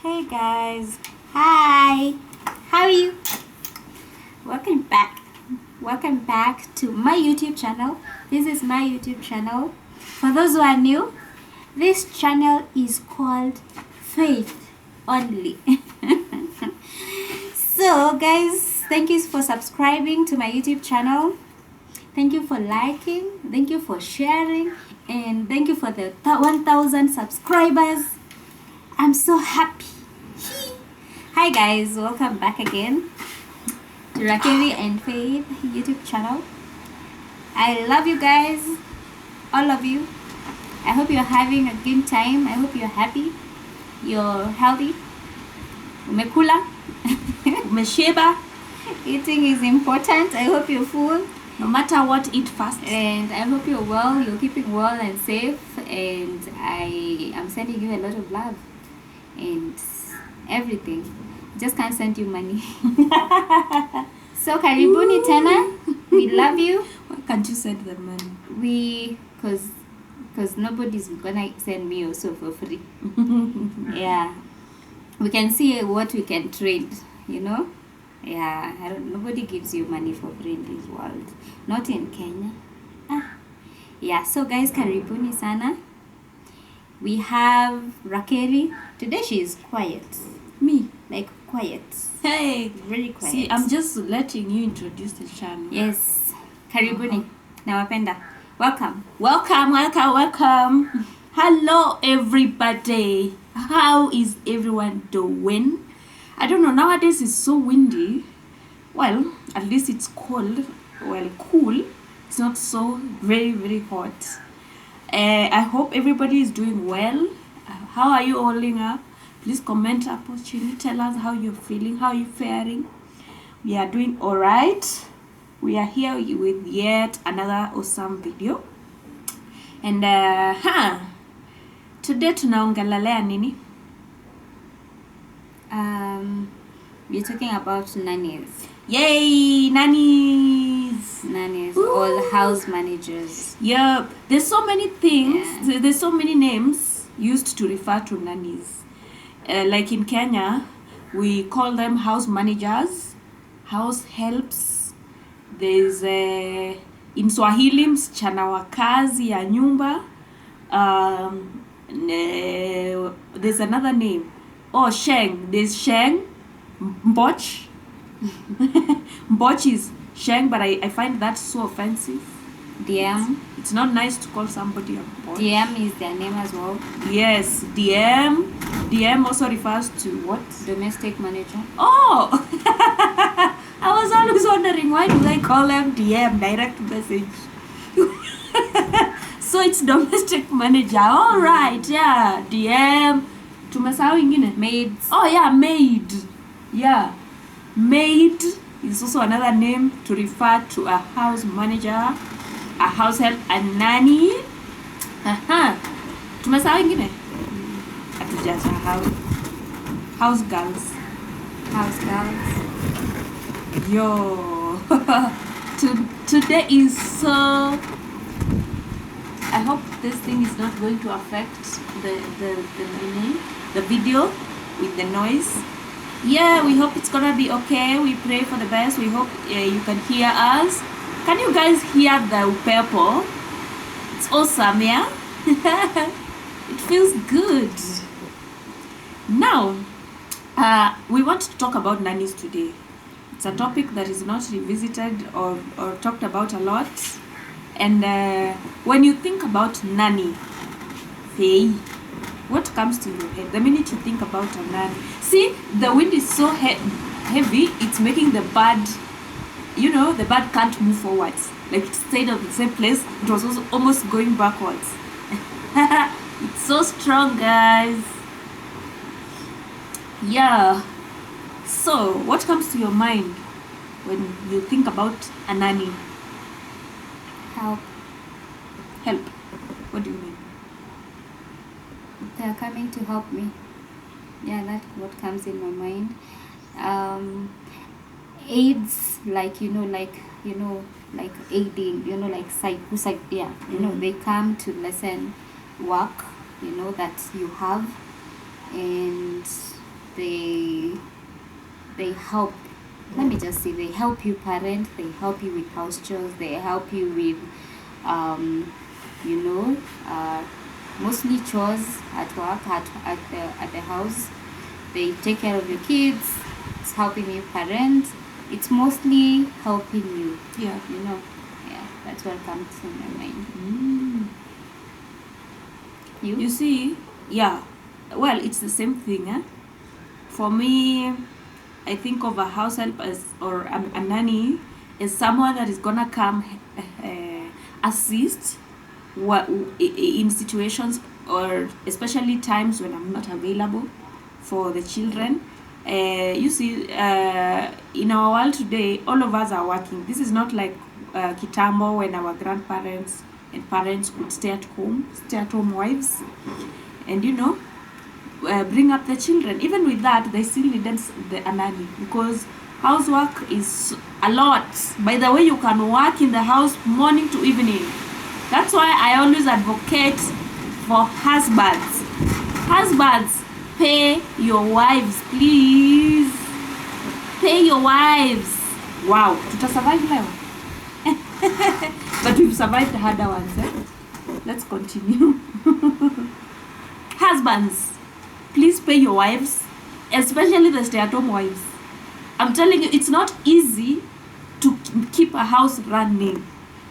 Hey guys, hi, how are you? Welcome back to my YouTube channel. This is my YouTube channel. For those who are new, this channel is called Faith Only. So guys, thank you for subscribing to my YouTube channel. Thank you for liking, thank you for sharing, and thank you for the 1,000 subscribers. I'm so happy. Hi guys, welcome back again to Rakeri and Faith YouTube channel. I love you guys, all of you. I hope you're having a good time. I hope you're happy, you're healthy. Umekula, Umeshiba. Eating is important. I hope you're full. No matter what, eat fast. And I hope you're well, you're keeping well and safe. And I am sending you a lot of love and everything. Just can't send you money. So karibuni tena. We love you. Why can't you send the money? Because nobody's gonna send me also for free. Yeah, we can see what we can trade, you know. Yeah, nobody gives you money for free in this world, not in Kenya. Yeah, so guys, karibuni sana. We have Rakeri. Today she is quiet. Me? Like quiet. Hey, Very quiet. see, I'm just letting you introduce the channel. Yes. Karibuni. Nawapenda. Welcome. Welcome. Hello, everybody. How is everyone doing? I don't know, nowadays it's so windy. Well, at least it's cold. Well, cool. It's not so very, very hot. I hope everybody is doing well. How are you holding up? Please comment up, tell us how you're feeling, how you're faring. We are doing all right. We are here with yet another awesome video. And today tunaongelelea nini? We're talking about nannies. Yay, nannies. Nannies, Ooh. all house managers. Yep, there's so many things. Yeah. There's so many names used to refer to nannies. Like in Kenya, we call them house managers, house helps. There's in Swahili msichana wa kazi ya nyumba. There's another name. Oh, Sheng. There's Sheng, Mboch. Mboch is Sheng, but I find that so offensive. DM. It's not nice to call somebody a Mboch. DM is their name as well. Yes, DM. DM also refers to what? Domestic manager. Oh! I was always wondering, why do they call them DM, direct message? So it's domestic manager. All right, yeah. DM. Tumesahau ingine? Maid. Oh yeah, maid. Yeah. Maid is also another name to refer to a house manager, a house help, a nanny. Tumesahau ingine? Hatujasahau. House girls. House girls. Yo. Today is so... I hope this thing is not going to affect the video with the noise. Yeah, we hope it's gonna be okay. We pray for the best. We hope you can hear us. Can you guys hear the upepo? It's awesome, yeah? It feels good. Now, we want to talk about nannies today. It's a topic that is not revisited or talked about a lot. And when you think about nanny, Faye, what comes to your head the minute you think about a nanny? See, the wind is so heavy, it's making the bird, the bird can't move forwards. Like it stayed on the same place, it was also almost going backwards. It's so strong, guys. Yeah. So, what comes to your mind when you think about a nanny? Help. Help. What do you mean? They are coming to help me. Yeah, that's what comes in my mind. Aids, like aiding, like psych, yeah, they come to lessen work, that you have, and they help. Let me just say, they help you parent, they help you with house chores, they help you with, you know, mostly chores at work, at the house. They take care of your kids. It's helping you parent. It's mostly helping you. Yeah. You know, yeah, that's what comes to my mind. You see, yeah. Well, it's the same thing. For me, I think of a house help as, or a nanny as someone that is gonna come assist in situations, or especially times when I'm not available for the children. You see, in our world today, all of us are working. This is not like kitambo, when our grandparents and parents could stay at home wives, and you know, bring up the children. Even with that, they still needed a nanny, because housework is a lot. By the way, you can work in the house morning to evening. That's why I always advocate for husbands. Husbands, pay your wives, please. Pay your wives. Wow, tutasurvive leo. But we've survived the harder ones. Let's continue. Husbands, please pay your wives, especially the stay-at-home wives. I'm telling you, it's not easy to keep a house running.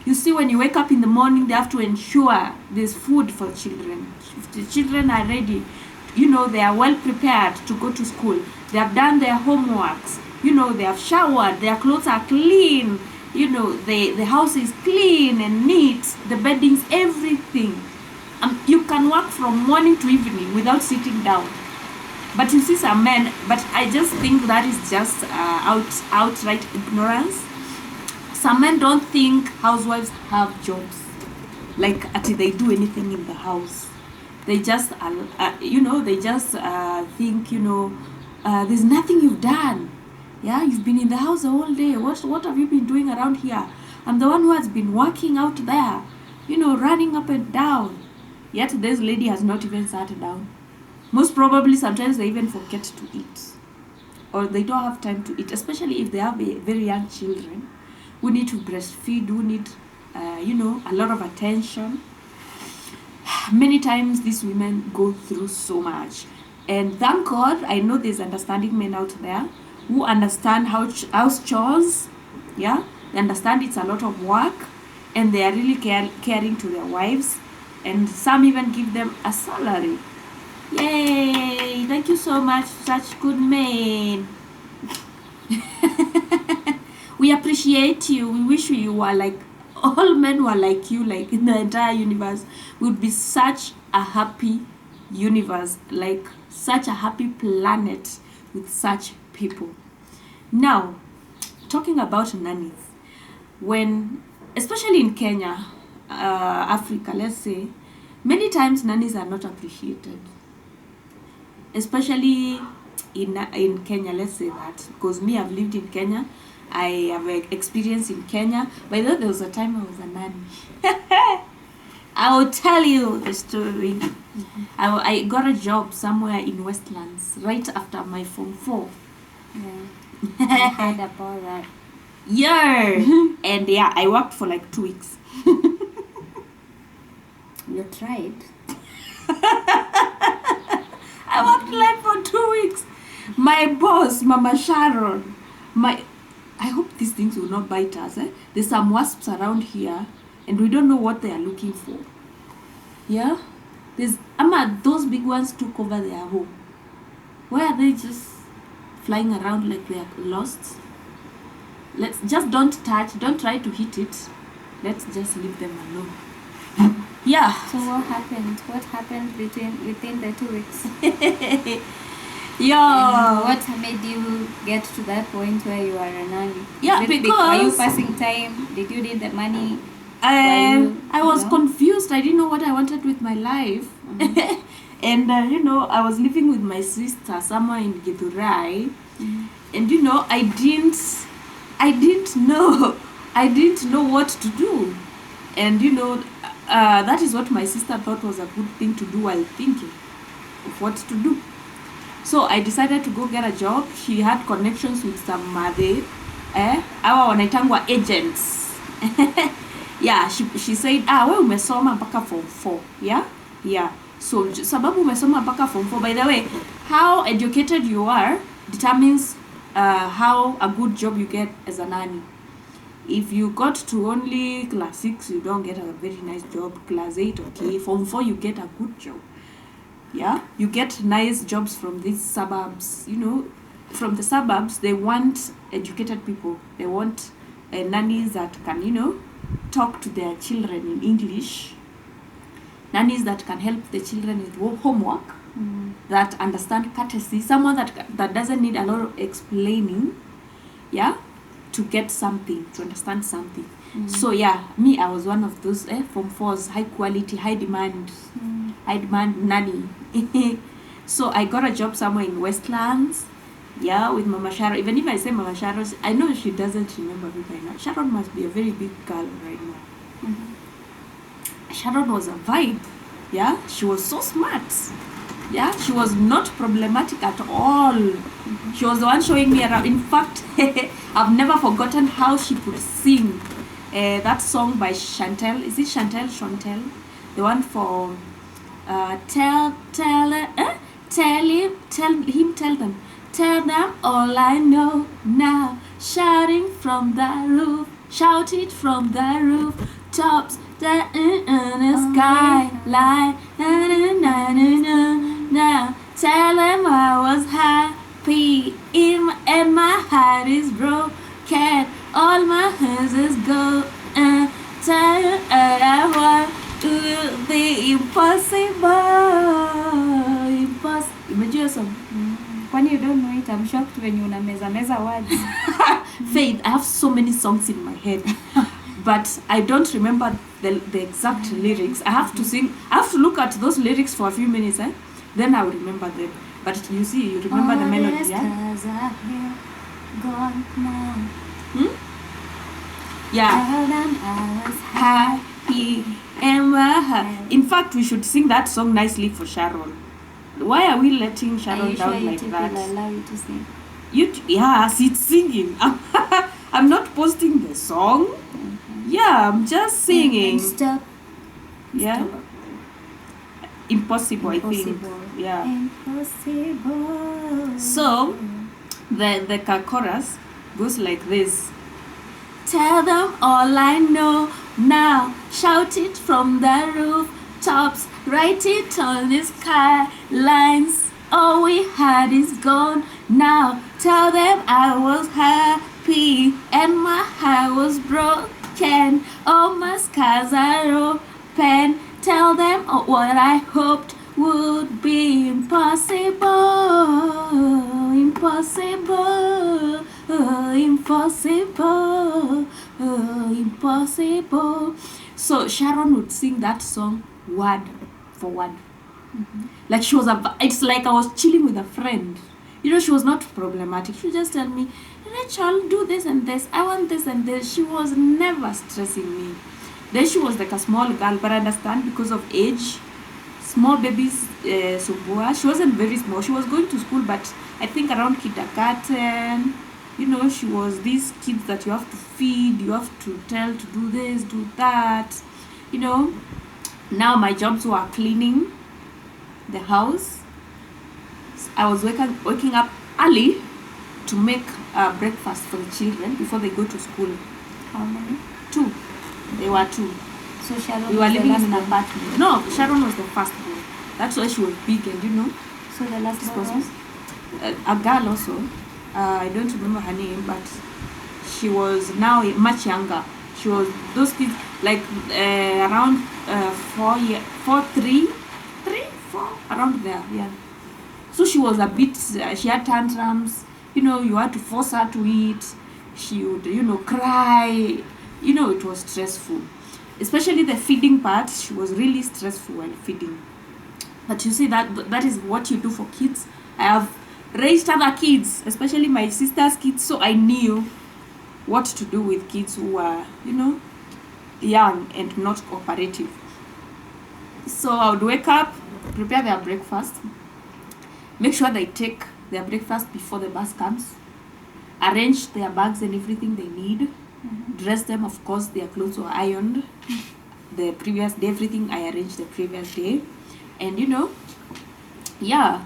You see, when you wake up in the morning, they have to ensure there's food for children. If the children are ready, you know, they are well prepared to go to school. They have done their homeworks. You know, they have showered. Their clothes are clean. You know, the house is clean and neat. The beddings, everything. You can work from morning to evening without sitting down. But you see some men, but I just think that is just outright ignorance. Some men don't think housewives have jobs, like until they do anything in the house. They just, you know, they just think, you know, there's nothing you've done. Yeah, you've been in the house the whole day. What have you been doing around here? I'm the one who has been working out there, you know, running up and down. Yet this lady has not even sat down. Most probably, sometimes they even forget to eat, or they don't have time to eat, especially if they have very young children who need to breastfeed, who need, you know, a lot of attention. Many times these women go through so much. And thank God, I know there's understanding men out there who understand house chores. Yeah, they understand it's a lot of work, and they are really caring to their wives, and some even give them a salary. Yay! Thank you so much, such good men. We appreciate you. We wish you were like, all men were like you, like in the entire universe. Would be such a happy universe, like such a happy planet with such people. Now, talking about nannies, when, especially in Kenya, Africa, let's say, many times nannies are not appreciated. Especially in Kenya, let's say that, because me, I've lived in Kenya. I have experience in Kenya. By the way, there was a time I was a nanny. I will tell you the story. I got a job somewhere in Westlands right after my Form 4. Yeah. I heard about that. Yeah. And yeah, I worked for like 2 weeks. You tried. I worked like for 2 weeks. My boss, Mama Sharon, I hope these things will not bite us. There's some wasps around here, and we don't know what they are looking for. Yeah? Those big ones took over their home. Why are they just flying around like they are lost? Don't try to hit it. Let's just leave them alone. Yeah. So what happened? What happened within the 2 weeks? Yeah. And what made you get to that point where you are a nanny? Yeah, were you passing time? Did you need the money? I was confused. I didn't know what I wanted with my life. Mm-hmm. And you know, I was living with my sister somewhere in Githurai. Mm-hmm. And you know, I didn't know what to do. And you know, that is what my sister thought was a good thing to do while thinking of what to do. So I decided to go get a job. She had connections with some hawa wanaitangwa agents. Yeah, she said, we umesoma mpaka form 4. Yeah. So sababu umesoma mpaka form 4, by the way, how educated you are determines how a good job you get as a nanny. If you got to only class 6, you don't get a very nice job. Class 8, okay. Form 4, you get a good job. Yeah, you get nice jobs from these suburbs. You know, from the suburbs, they want educated people. They want nannies that can, you know, talk to their children in English. Nannies that can help the children with homework, that understand courtesy, someone that doesn't need a lot of explaining, yeah, to get something, to understand something. So yeah, me, I was one of those Form 4s, high quality, high demand nanny. So I got a job somewhere in Westlands, yeah, with Mama Sharon. Even if I say Mama Sharon, I know she doesn't remember me by now. Sharon must be a very big girl right now. Sharon was a vibe. Yeah, she was so smart. Yeah, she was not problematic at all. She was the one showing me around. In fact, I've never forgotten how she could sing that song by Chantel. Is it Chantel? The one for tell them all I know now. Shouting from the roof, shout it from the roof tops. The skyline, now tell them I was happy and my heart is broken, all my hands is go and tell you I want to the impossible. Imagine some. Kwani you don't know it? I'm shocked when you meza words. Faith, I have so many songs in my head. But I don't remember the exact lyrics. I have to sing. I have to look at those lyrics for a few minutes, then I will remember them. But you see, you remember the melody, yeah? Gone now. Yeah. I was happy and my heart. In fact, we should sing that song nicely for Sharon. Why are we letting Sharon down like that? Will allow you to sing. Yes, it's singing. I'm not posting the song. Yeah, I'm just singing. Stop. Yeah. Impossible, I think. Yeah. Impossible. So the chorus goes like this. Tell them all I know now. Shout it from the rooftops. Write it on the skylines. All we had is gone now. Tell them I was happy and my heart was broken. All my scars are open. Tell them what I hoped would be impossible. Impossible. Impossible. Impossible. So Sharon would sing that song word for word. Like she was it's like I was chilling with a friend. You know, she was not problematic. She would just tell me, Rachel, do this and this. I want this and this. She was never stressing me. Then she was like a small girl, but I understand because of age. Small babies, Subua. She wasn't very small. She was going to school, but I think around kindergarten. You know, she was these kids that you have to feed, you have to tell to do this, do that. You know, now my jobs were cleaning the house. I was waking up early to make breakfast for the children before they go to school. How many? 2. They were 2. So Sharon We were was the living last in an one. apartment. No, Sharon was the first one. That's why she was big, and you know, So the last one was? a girl also. I don't remember her name, but she was now much younger. She was those kids like around 3, 4, around there, yeah. So she was a bit, she had tantrums, you know, you had to force her to eat. She would, you know, cry. You know, it was stressful. Especially the feeding part, she was really stressful while feeding. But you see, that is what you do for kids. I have raised other kids, especially my sister's kids, so I knew what to do with kids who are, you know, young and not cooperative. So I would wake up, prepare their breakfast, make sure they take their breakfast before the bus comes, arrange their bags and everything they need, dress them, of course, their clothes were ironed the previous day, everything I arranged the previous day. And yeah,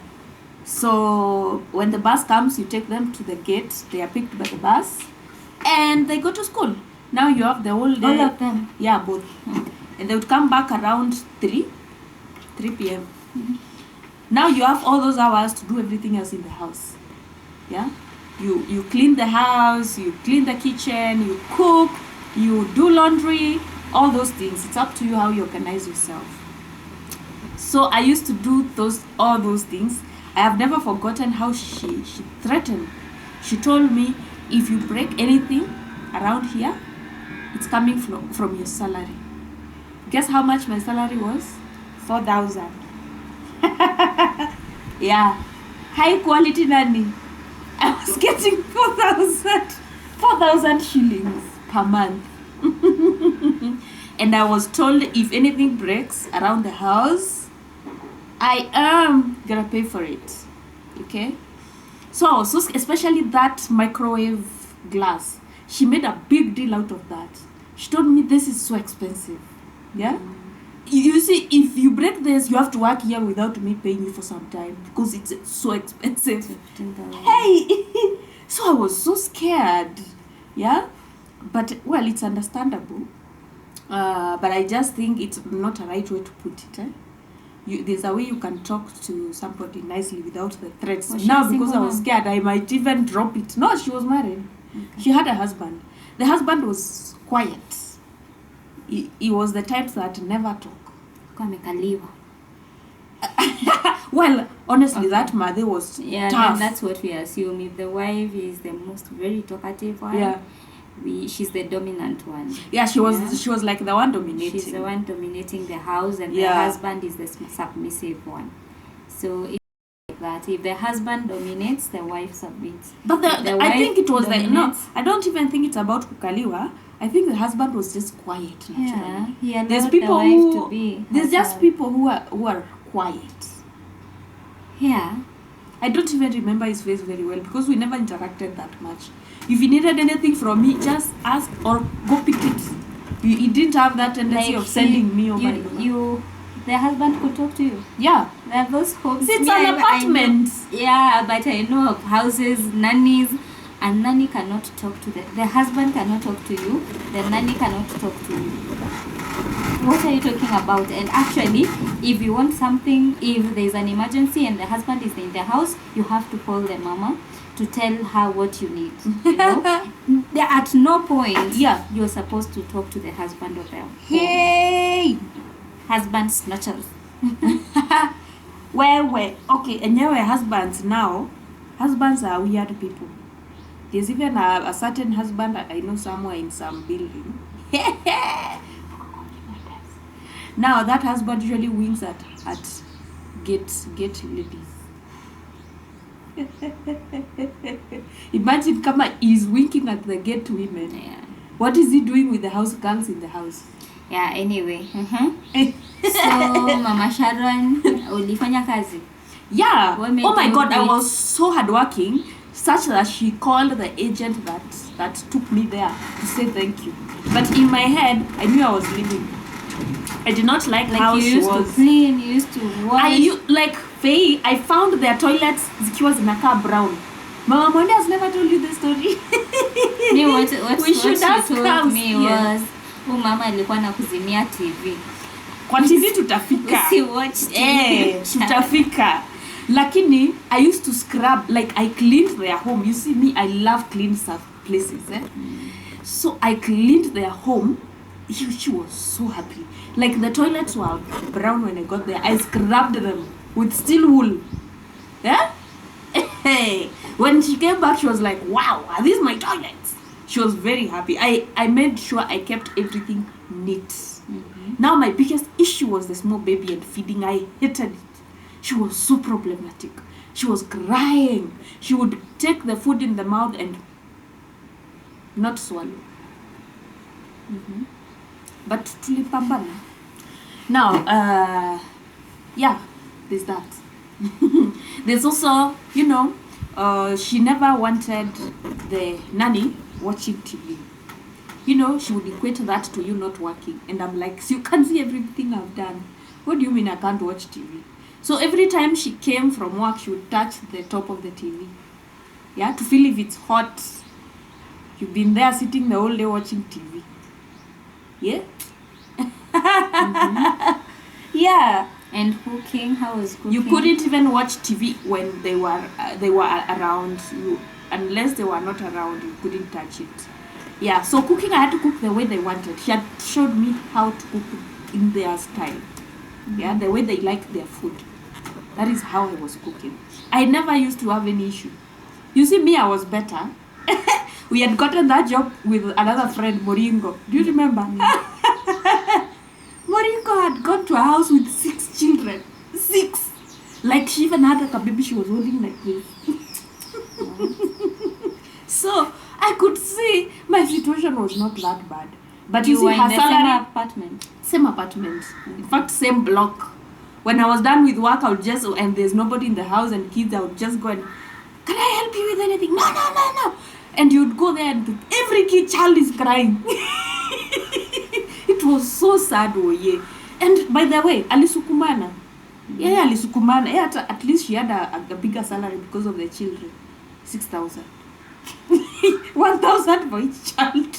so when the bus comes, you take them to the gate, they are picked by the bus, and they go to school. Now you have the whole day. All of them? Yeah, both. And they would come back around 3 p.m. Now you have all those hours to do everything else in the house. Yeah, you clean the house, you clean the kitchen, you cook, you do laundry, all those things. It's up to you how you organize yourself. So I used to do all those things. I have never forgotten how she threatened. She told me, if you break anything around here, it's coming from your salary. Guess how much my salary was? 4,000. Yeah, high quality nanny. I was getting 4,000 shillings per month. And I was told, if anything breaks around the house, I am gonna pay for it. Okay, so especially that microwave glass, she made a big deal out of that. She told me, this is so expensive. Yeah, you see, if you break this, you have to work here without me paying you for some time, because it's so expensive. Hey. So I was so scared. Yeah, but well, it's understandable. But I just think it's not a right way to put it. There's a way you can talk to somebody nicely without the threats. Now, because I was scared, I might even drop it. No, she was married. Okay. She had a husband. The husband was quiet. He was the type that never talk. Well, honestly, that mother was tough. That's what we assume. If the wife is the most very talkative one, yeah, she's the dominant one. Yeah, she was like the one dominating. She's the one dominating the house, and the husband is the submissive one. So it's like that. If the husband dominates, the wife submits. But I think it was like, no, I don't even think it's about kukaliwa. I think the husband was just quiet naturally. Yeah, there's people there's just people who are quiet. Yeah. I don't even remember his face very well because we never interacted that much. If he needed anything from me, just ask or go pick it. He didn't have that tendency of sending me over. The husband could talk to you. Yeah. There are those homes. It's an apartment. Yeah, but I know of houses, nannies, and nanny cannot talk to the husband cannot talk to you. The nanny cannot talk to you. What are you talking about? And actually, if you want something, if there's an emergency and the husband is in the house, you have to call the mama to tell her what you need. You know? At no point you're supposed to talk to the husband of the home. Hey, husband snatchers. Where okay, and now husbands are weird people. There's even a certain husband I know somewhere in some building. Now that husband usually winks at gate ladies. Imagine kama he's winking at the gate women. Yeah. What is he doing with the house girls in the house? Yeah, anyway. So Mama Sharon, ulifanya kazi? Yeah. Oh my God, I was so hardworking, such that she called the agent that took me there to say thank you. But in my head, I knew I was leaving. I did not like how she was. You used to clean, you used to wash. Faye, I found their toilets zikiwa zinakaa brown. Mama Mwende has never told you the story. What she told me was, mama alikuwa nakuzimia TV. Kwa TV tutafika. Si watch TV. Tutafika. Lakini, I used to scrub, like I cleaned their home. You see me, I love clean places. So I cleaned their home. She was so happy. Like the toilets were brown when I got there. I scrubbed them with steel wool. Yeah? When she came back, she was like, wow, are these my toilets? She was very happy. I made sure I kept everything neat. Mm-hmm. Now my biggest issue was the small baby and feeding. I hated it. She was so problematic. She was crying. She would take the food in the mouth and not swallow. Mm-hmm. But tulipambana. Now, yeah, there's that. There's also, she never wanted the nanny watching TV. She would equate that to you not working. And I'm like, so you can't see everything I've done. What do you mean I can't watch TV? So every time she came from work, she would touch the top of the TV. Yeah, to feel if it's hot. You've been there sitting the whole day watching TV. Yeah? Yeah. And cooking, how was cooking? You couldn't even watch TV when they were around you. Unless they were not around, you couldn't touch it. Yeah, so cooking, I had to cook the way they wanted. She had showed me how to cook in their style. Yeah, the way they like their food. That is how I was cooking. I never used to have any issue. You see, me, I was better. We had gotten that job with another friend, Moringo. Do you remember? Moringo had gone to a house with 6 children. 6. Like, she even had a baby she was holding like this. So, I could see my situation was not that bad. But you see, were her in the salary... same apartment? Same apartment. In fact, same block. When I was done with work, I would just... And there's nobody in the house and kids, I would just go and... Can I help you with anything? No. And you'd go there and every child is crying. It was so sad, oh yeah. And by the way, alisukumana. Yeah, alisukumana. Yeah, at least she had a bigger salary because of the children. 6,000. 1,000 for each child.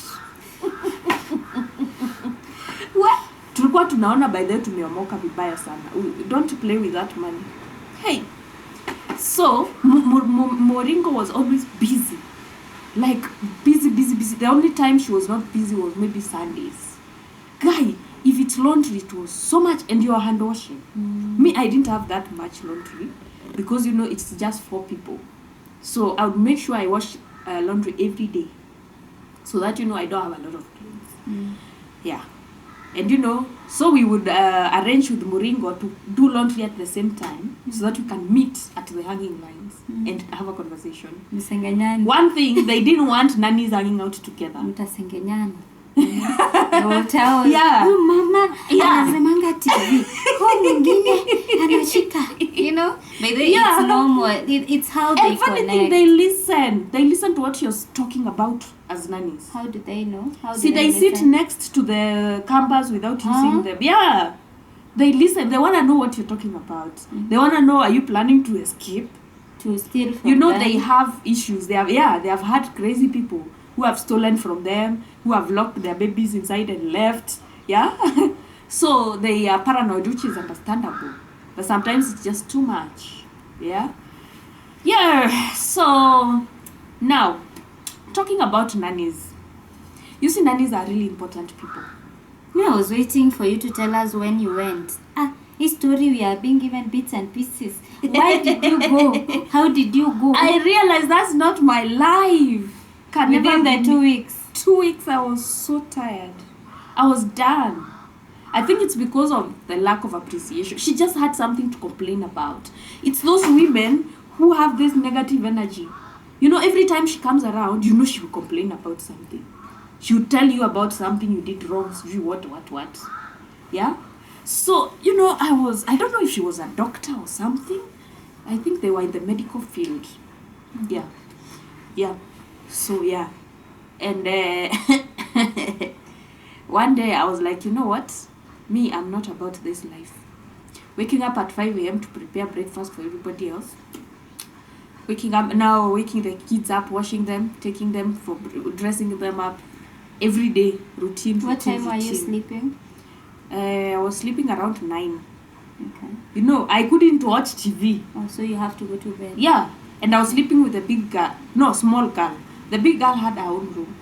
What? Tulikuwa tunaona by the way tumeomoka vibaya sana. Don't play with that money. Hey. So, Moringo was always busy. Like, busy. The only time she was not busy was maybe Sundays. Guy, if it's laundry, it was so much, and you are hand washing. Me, I didn't have that much laundry because, it's just 4 people. So, I would make sure I wash laundry every day so that, I don't have a lot of clothes. Yeah. And, so we would arrange with Moringo to do laundry at the same time so that we can meet at the hanging lines and have a conversation. One thing, they didn't want nannies hanging out together. They will tell Yeah. Oh, mama, anazimanga TV. Oh, mwingine anashika. By the way, Yeah. it's normal. It's how they And funny connect. thing, they listen. They listen to what you're talking about as nannies. How do they know? See, they sit next to the campers without using them. Yeah. They listen. They want to know what you're talking about. They want to know, are you planning to escape? To steal from them. They have issues. They have had crazy people who have stolen from them, who have locked their babies inside and left. Yeah. So they are paranoid, which is understandable. But sometimes it's just too much. Yeah. Yeah. So now, talking about nannies. You see, nannies are really important people. I was waiting for you to tell us when you went. This story we are being given bits and pieces. Why did you go? How did you go? I realized that's not my life. Within the 2 weeks. 2 weeks, I was so tired. I was done. I think it's because of the lack of appreciation. She just had something to complain about. It's those women who have this negative energy. Every time she comes around, she will complain about something. She will tell you about something you did wrong. What. Yeah? So, I don't know if she was a doctor or something. I think they were in the medical field. Yeah. Yeah. So, yeah. And one day I was like, you know what? Me, I'm not about this life. Waking up at 5 a.m. to prepare breakfast for everybody else. Waking the kids up, washing them, taking them for dressing them up. Every day, routine. What time were you sleeping? I was sleeping around 9. Okay. I couldn't watch TV. Oh, so you have to go to bed. Yeah. And I was sleeping with a big girl. No, small girl. The big girl had her own room.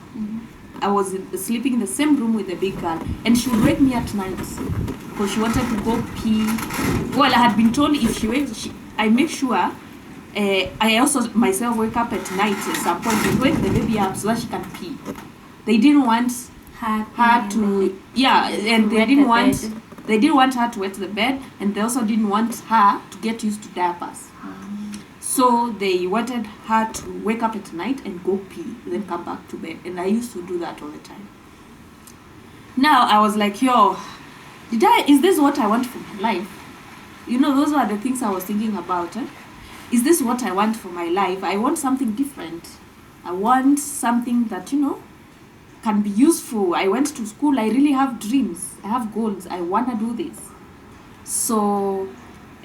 I was sleeping in the same room with the big girl. And she would wake me at night because she wanted to go pee. Well, I had been told if she wakes, I make sure I also myself wake up at night at some point and wake the baby up so that she can pee. They didn't want her to, and they didn't want her to wet the bed, and they also didn't want her to get used to diapers. So they wanted her to wake up at night and go pee, then come back to bed. And I used to do that all the time. Now I was like, is this what I want for my life? You know, those were the things I was thinking about. Is this what I want for my life? I want something different. I want something that, you know, can be useful. I went to school. I really have dreams. I have goals. I want to do this. So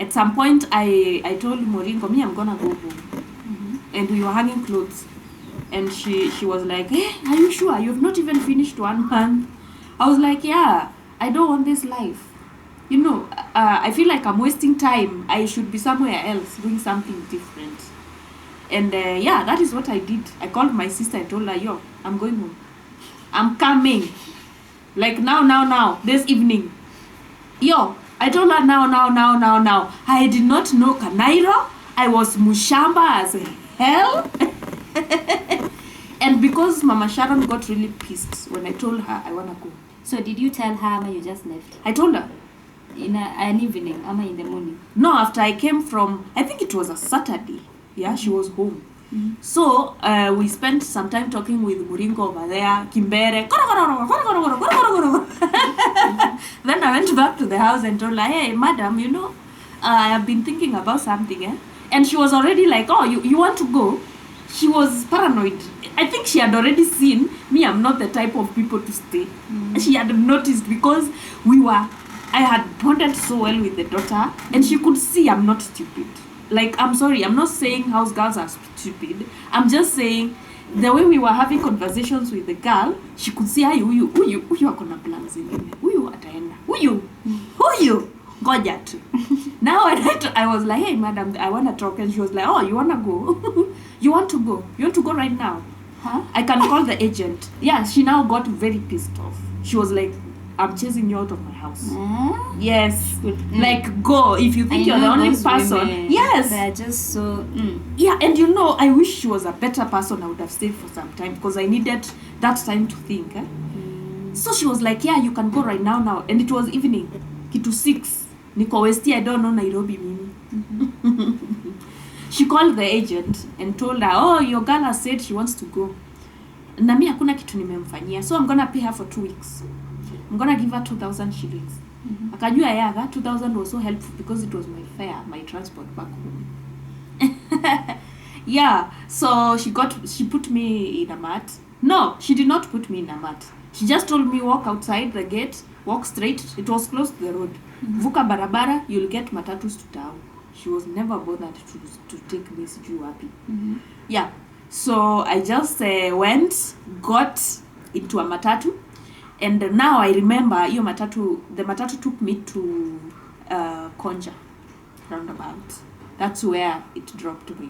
at some point, I told Moringo, me, I'm going to go home. And we were hanging clothes. And she was like, hey, are you sure? You've not even finished 1 month. I was like, yeah, I don't want this life. You know, I feel like I'm wasting time. I should be somewhere else doing something different. And yeah, that is what I did. I called my sister and told her, yo, I'm going home. I'm coming. Like now, this evening. Yo, I told her now. I did not know Kanairo. I was mushamba as hell. And because Mama Sharon got really pissed when I told her I want to go. So did you tell her or you just left? I told her. In an evening, ama in the morning? No, after I came from, I think it was a Saturday. Yeah, she was home. So we spent some time talking with Muringo over there, Kimbere. Then I went back to the house and told her, hey, madam, you know, I have been thinking about something. And she was already like, oh, you want to go? She was paranoid. I think she had already seen me. I'm not the type of people to stay. She had noticed because I had bonded so well with the daughter, and she could see I'm not stupid. Like, I'm sorry, I'm not saying house girls are stupid. I'm just saying the way we were having conversations with the girl, she could see, huyu akona plans zingine, huyu ataenda, huyu ngoja tu. Now I was like, hey madam, I want to talk, and she was like, oh, you want to go? You want to go? You want to go right now? Huh? I can call the agent. Yeah, she now got very pissed off. She was like, I'm chasing you out of my house. Yes. Like, go. If you think you're the only person. Women, yes. They're just so... Yeah, and you know, I wish she was a better person. I would have stayed for some time because I needed that time to think. So she was like, yeah, you can go right now. And it was evening. Kitu 6. Niko Westi, I don't know Nairobi mimi. She called the agent and told her, oh, your girl has said she wants to go. Na mi hakuna kitu nimemfanyia. So I'm going to pay her for 2 weeks. I'm going to give her 2,000 shillings. Akajua, yeah, that 2,000 was so helpful because it was my fare, my transport back home. Yeah, so she put me in a mat. No, she did not put me in a mat. She just told me, walk outside the gate, walk straight. It was close to the road. Vuka barabara, you'll get matatus to town. She was never bothered to take me siju happy. Yeah, so I just went, got into a matatu. And now I remember the matatu took me to Konja roundabout. That's where it dropped me.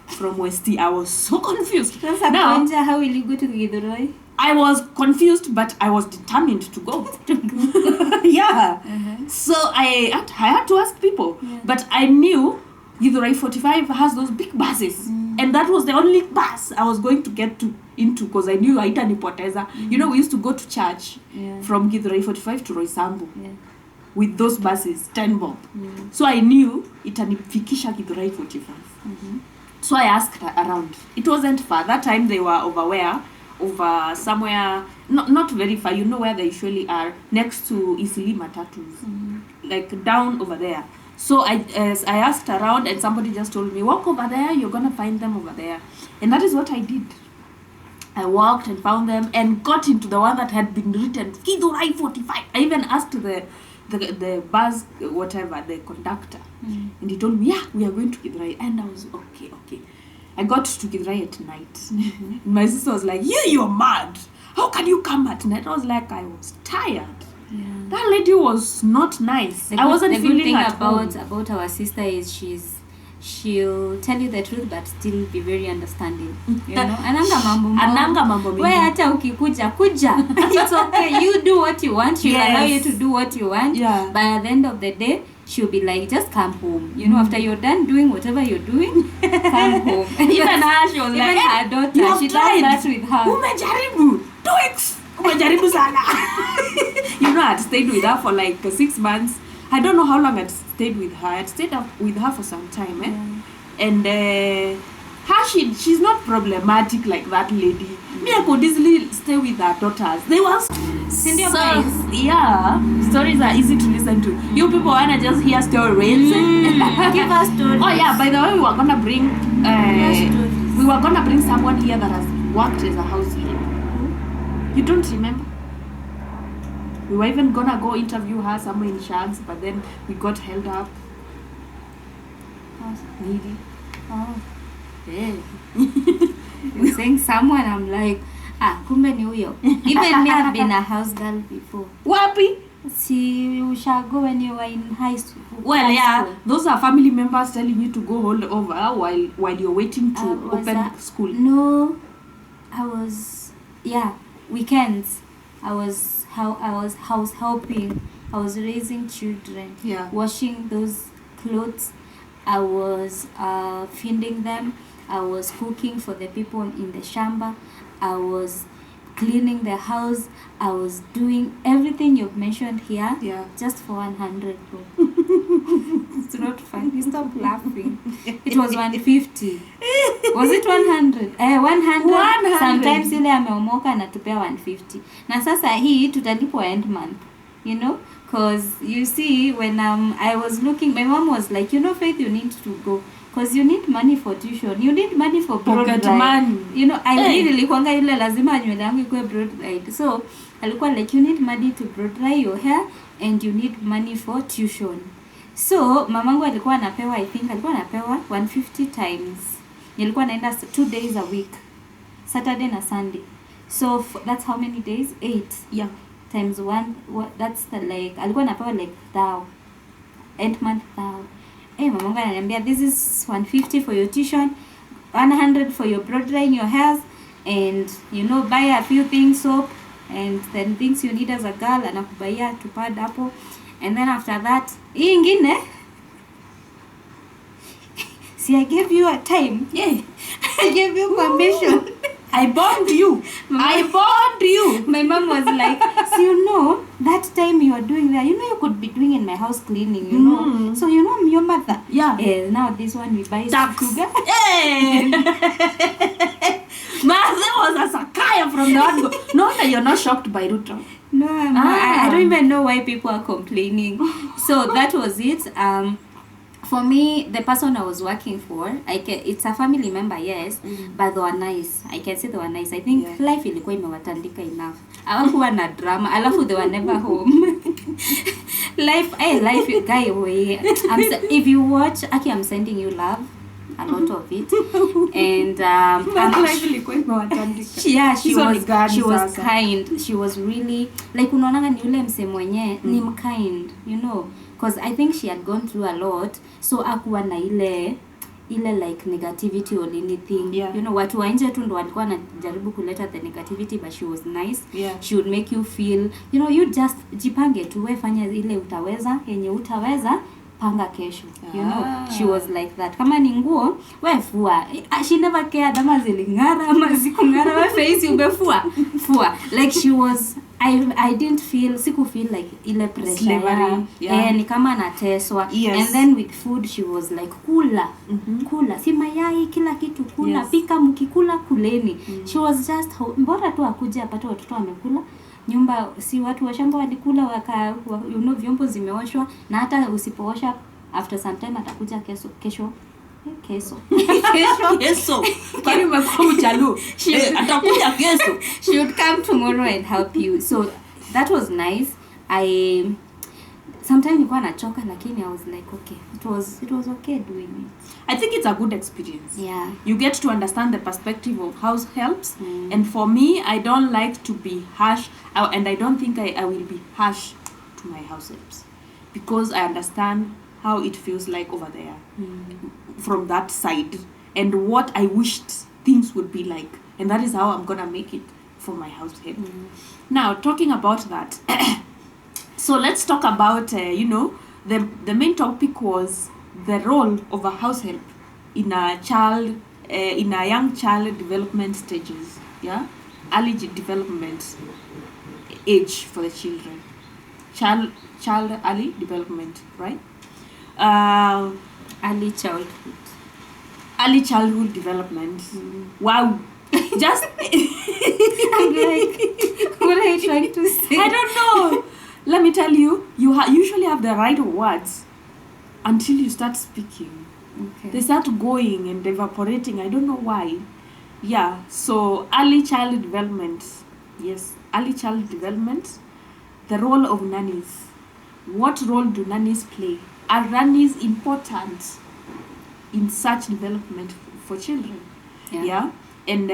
From Westie, I was so confused. Now, Konja, how will you go to Githurai? I was confused, but I was determined to go. Yeah. So I had to ask people. Yeah. But I knew Githurai 45 has those big buses. And that was the only bus I was going to get into because I knew haitanipoteza. You know, we used to go to church from Githurai 45 to Roysambu with those buses, 10 bob. So I knew itanifikisha Githurai 45. So I asked around. It wasn't far. That time they were over somewhere, not very far. You know where they usually are, next to Isili Matatus, like down over there. So I asked around and somebody just told me, walk over there, you're going to find them over there. And that is what I did. I walked and found them and got into the one that had been written, Githurai 45. I even asked the bus, whatever, the conductor. And he told me, yeah, we are going to Githurai. And I was, okay. I got to Githurai at night. My sister was like, you're mad. How can you come at night? I was like, I was tired. Yeah. That lady was not nice. I wasn't feeling at home. About our sister is she'll tell you the truth but still be very understanding. You know? Ananga mambo mingi. Wewe hata ukikuja kuja. It's okay. You do what you want. She'll allow you to do what you want. Yeah. But at the end of the day, she'll be like, just come home. You know, after you're done doing whatever you're doing, come home. Even her, she was like, her daughter, she does that with her. Umejaribu 2 weeks. Umejaribu sana. You know, I had stayed with her for like 6 months. I don't know how long I'd stayed with her. I'd stayed up with her for some time. And she's not problematic like that lady. Me, I could easily stay with her daughters. They were Cindy, guys. yeah, stories are easy to listen to. You people wanna just hear stories. Give us stories. Oh yeah, by the way, we were gonna bring someone here that has worked as a house help. You don't remember? We were even gonna go interview her somewhere in Shags, but then we got held up. Needy. Oh. Yeah. You're saying someone, I'm like, kumbe ni huyo. Even me, I've been a house girl before. Wapi? See, you shall go when you were in high school. Well, yeah, those are family members telling you to go hold over while you're waiting to open school. No, I was, weekends. I was house helping. I was raising children. Yeah. Washing those clothes. I was feeding them. I was cooking for the people in the shamba. I was cleaning the house. I was doing everything you've mentioned here. Yeah. Just for 100. It's not funny. Stop laughing. It was 150. Was it 100? 100. Sometimes ile ameomoka anatupea 150. Na sasa hii tutalipwa end month. You know? Because you see, when I was looking, my mom was like, Faith, you need to go. Because you need money for tuition. You need money for broad pocket ride. money. I really nilikuanga ile lazima nywele yangu ikuwe broad ride. So, alikuwa like, you need money to broad dry your hair and you need money for tuition. So, mamangu alikuwa anapewa, I think, alikuwa anapewa 150 times. Nilikuwa naenda 2 days a week. Saturday na Sunday. So, that's how many days? 8. Yeah. Times 1, that's the like, alikuwa anapewa like 1,000. End month 1,000. Mamangu ananiambia, this is 150 for your tuition, 100 for your blood drying your hairs, and buy a few things, soap, and then things you need as a girl, anakubaia to pad hapo, and then after that, hii ingine, see, I gave you a time. Yeah. I gave you permission. I bond you. I bond you. My mom was like, so that time you are doing that, you could be doing in my house cleaning, know. So your mother. Yeah. Now this one we buy sugar. Hey. Mother was a sakaya from the one go. No, you're not shocked by Ruto. No, I don't even know why people are complaining. So that was it. For me, the person I was working for, it's a family member, yes, but they were nice. I can say they were nice. I think life ilikuwa imewatandika enough. Hawakuwa na drama. Alafu they were never home. life guy way. If you watch, I'm sending you love. A lot of it. And life ilikuwa imewatandika. Yeah, she was kind. She was really like unaonanga ni yule mse mwenye ni mkind, because I think she had gone through a lot, so akuwa na ile like negativity or anything. Yeah. Watu wa nje tu ndo walikuwa wanajaribu kuleta the negativity, but she was nice. Yeah. She would make you feel, you just jipange tu, wewe fanya ile utaweza, yenye utaweza panga kesho. She was like that. Kama ni nguo, wewe fua. She never cared ama zilingara ama zikungara, wewe face umefua. Fua. Like she was, I didn't feel like ile pressure. Slavery. Yeah. Ni kama nateswa. Yes. And then with food she was like kula. Kula. Si mayai kila kitu kula. Yes. Pika mkikula kuleni. She was just bora tu akuje apate watoto wamekula. Nyumba si watu wa shamba walikula vyombo zimeoshwa, na hata usipoosha after some time atakuja kesho. Kwani umekuwa mchalu? Atakuja kesho. She would come tomorrow and help you. So that was nice. Sometimes nilikuwa nachoka, lakini I was like, okay, it was okay doing it. I think it's a good experience. Yeah. You get to understand the perspective of house helps. And for me, I don't like to be harsh, and I don't think I will be harsh to my house helps, because I understand how it feels like over there from that side, and what I wished things would be like, and that is how I'm gonna make it for my house help. Now, talking about that, so let's talk about the main topic was the role of a house help in a young child development stages. Early development age for the children. Child early development, right? Early childhood. early childhood development. Wow. Just I'm like, what are you trying to say? I don't know. Let me tell you, you usually have the right words until you start speaking. Okay. They start going and evaporating. I don't know why. Yeah, so early child development. Yes, early child development. The role of nannies. What role do nannies play? Are nannies important in such development for children? Yeah. And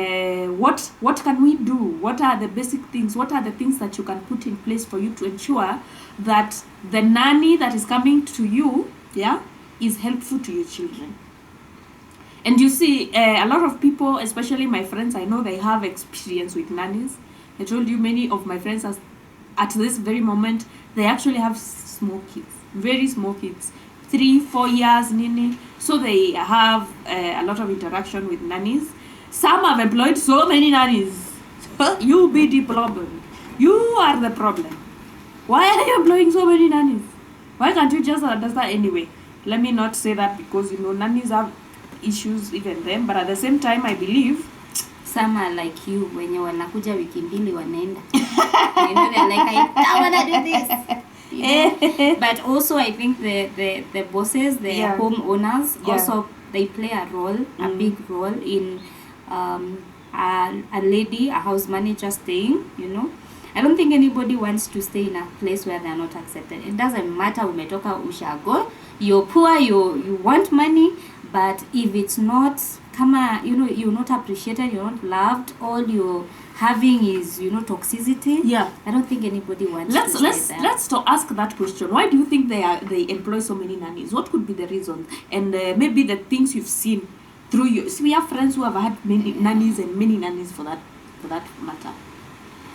what can we do? What are the basic things? What are the things that you can put in place for you to ensure that the nanny that is coming to you, is helpful to your children? And you see, a lot of people, especially my friends, I know they have experience with nannies. I told you many of my friends at this very moment, they actually have small kids, very small kids, 3-4 years, Nini. So they have a lot of interaction with nannies. Some have employed so many nannies. You be the problem. You are the problem. Why are you employing so many nannies? Why can't you just understand anyway? Let me not say that because, nannies have issues even then. But at the same time, I believe some are like you, wenye wanakuja wiki mbili wanaenda. They're like, I want to do this. But also, I think the bosses, the homeowners, also they play a role, a big role in a lady, a house manager staying, I don't think anybody wants to stay in a place where they are not accepted. It doesn't matter umetoka ushago, you're poor, you want money, but if it's not, you're not appreciated, you're not loved, all you're having is, toxicity. Yeah. I don't think anybody wants to stay there. Let's ask that question. Why do you think they employ so many nannies? What could be the reason? And maybe the things you've seen through you. See, we have friends who have had many nannies and many nannies for that matter.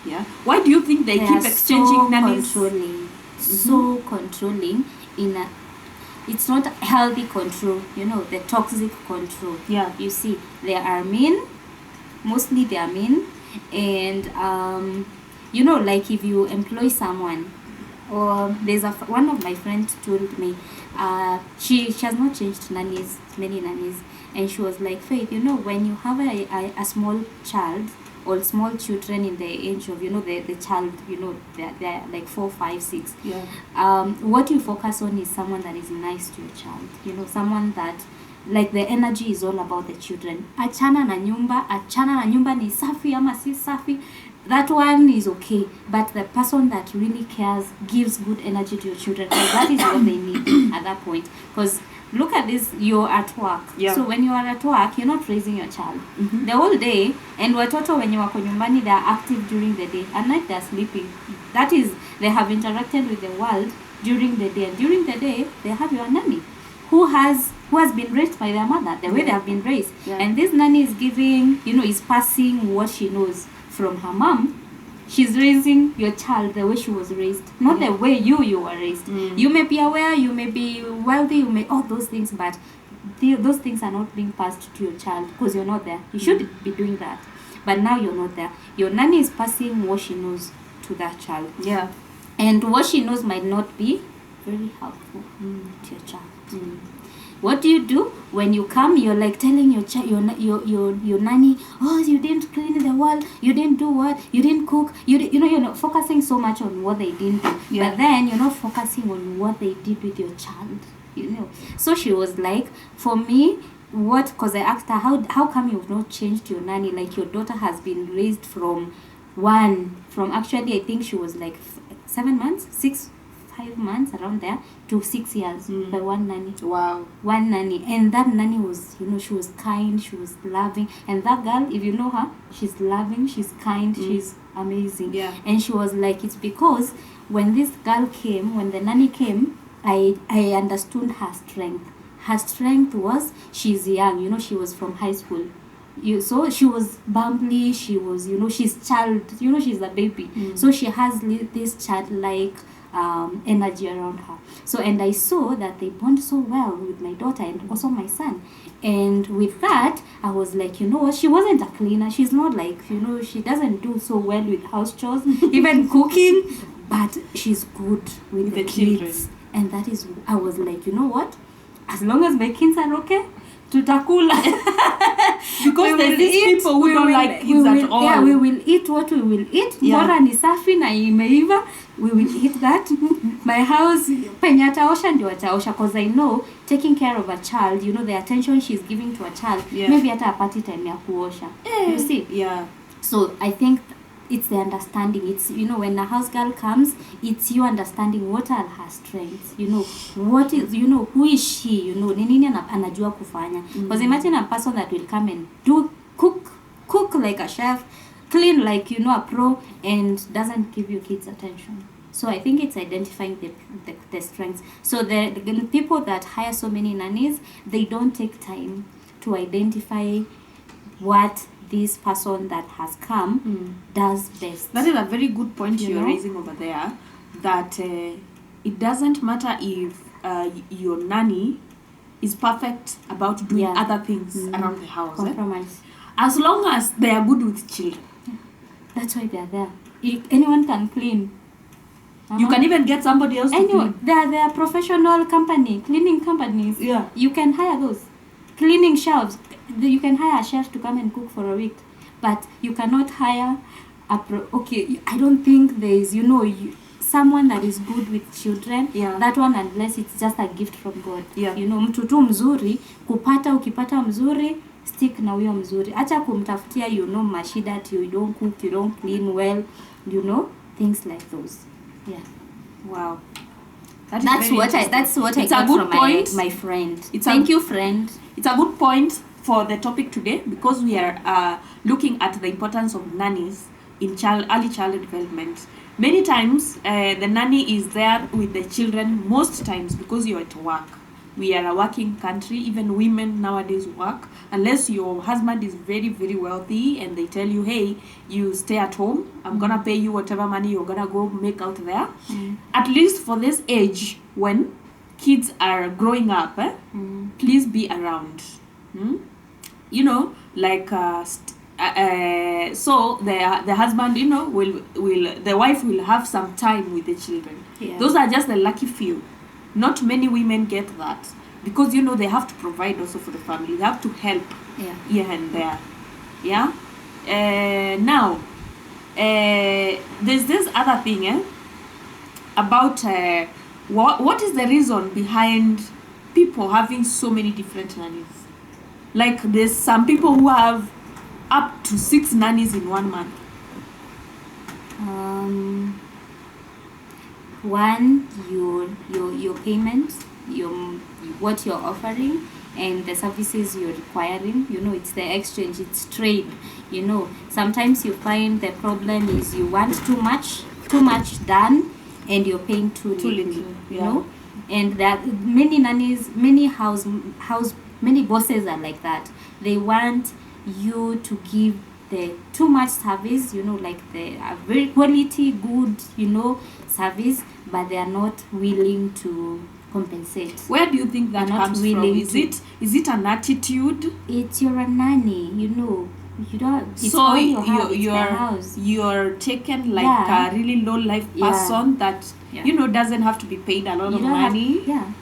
Yeah. Why do you think they keep exchanging nannies? Controlling. So controlling it's not healthy control, the toxic control. Yeah. You see, they are mean. Mostly they are mean. And like if you employ someone, or there's one of my friends told me, she has not changed many nannies, and she was like, Faith, when you have a small child or small children in the age of, the child, they're like 4, 5, 6. Yeah. What you focus on is someone that is nice to your child, someone that, like, the energy is all about the children. Achana na nyumba ni safi ama si safi. That one is okay, but the person that really cares gives good energy to your children, and that is what they need at that point. Because look at this, you're at work. Yeah. So when you are at work, you're not raising your child the whole day, and watoto when you wako nyumbani, they are active during the day. At night, they are sleeping. That is, they have interacted with the world during the day, and during the day, they have your nanny who has been raised by their mother, the way they have been raised. Yeah. And this nanny is giving, is passing what she knows from her mom. She's raising your child the way she was raised, not the way you were raised. You may be aware, you may be wealthy, you may all those things, but those things are not being passed to your child because you're not there. You should be doing that, but now you're not there. Your nanny is passing what she knows to that child. Yeah. And what she knows might not be very helpful to your child. What do you do when you come? You're like telling your your nanny, oh, you didn't clean the wall, you didn't do what, you didn't cook, you're not focusing so much on what they didn't do, but then you're not focusing on what they did with your child. So she was like, for me, because I asked her, how come you've not changed your nanny? Like, your daughter has been raised from actually, I think she was like 7 months, 5 months, around there, to 6 years by one nanny. Wow. One nanny. And that nanny was, she was kind, she was loving. And that girl, if you know her, she's loving, she's kind, she's amazing. Yeah. And she was like, it's because when this girl came, when the nanny came, I understood her strength. Her strength was, she's young, she was from high school. So she was bumbly, she was, she's child, she's a baby. So she has this childlike energy around her. So, and I saw that they bond so well with my daughter and also my son. And with that, I was like, what? She wasn't a cleaner. She's not like, she doesn't do so well with house chores, even cooking, but she's good with the kids. And that is, I was like, what? As long as my kids are okay, tutakula. Because there's these people who don't like kids at all. Yeah, we will eat what we will eat. Bora ni safi na imeiva, we will eat that. My house, penye ataosha ndio ataosha, because I know taking care of a child, you know, the attention she's giving to a child, maybe hata apati time ya kuosha. You see? Yeah. So I think it's the understanding. It's, you know, when a house girl comes, it's you understanding what are her strengths, you know, what is, you know, who is she, you know, ni nini anajua kufanya. Because imagine a person that will come and cook like a chef, clean like, you know, a pro, and doesn't give you kids attention. So I think it's identifying the strengths. So the people that hire so many nannies, they don't take time to identify what this person that has come does best. That is a very good point you're raising over there, that it doesn't matter if your nanny is perfect about doing other things around the house. Compromise. As long as they are good with children. That's why they are there. Anyone can clean. You can even get somebody else to clean. They are professional cleaning companies. Yeah. You can hire those. Cleaning shelves. You can hire a chef to come and cook for a week. But you cannot hire I don't think there is, you know, someone that is good with children. That one, unless it's just a gift from God. You know, mtu tu mzuri, ukipata mzuri, stick na huyo mzuri. Acha kumtafutia, you know, mashida that you don't cook, you don't clean well, you know, things like those. Yeah. Wow. That's what I got from my friend. Thank you, friend. It's a good point for the topic today, because we are looking at the importance of nannies in early child development. Many times, the nanny is there with the children most times because you're at work. We are a working country. Even women nowadays work. Unless your husband is very, very wealthy and they tell you, hey, you stay at home, I'm going to pay you whatever money you're going to go make out there. At least for this age, when kids are growing up, please be around. You know, like, so the husband, you know, the wife will have some time with the children. Those are just the lucky few. Not many women get that, because, you know, they have to provide also for the family. They have to help here and there. Now, there's this other thing about what is the reason behind people having so many different nannies. Like, there's some people who have up to 6 nannies in 1 month. One, your payments, what you're offering, and the services you're requiring. You know, it's the exchange, it's trade. You know, sometimes you find the problem is you want too much done, and you're paying too little. You know, and that many nannies, many many bosses are like that. They want you to give the too much service, you know, like the very quality good, you know, service, but they are not willing to compensate. Where do you think that comes from? Is it an attitude? It's you're a nanny, you know. You don't. It's so all you have, it's their house. You're taken like a really low life person that you know doesn't have to be paid a lot of money. You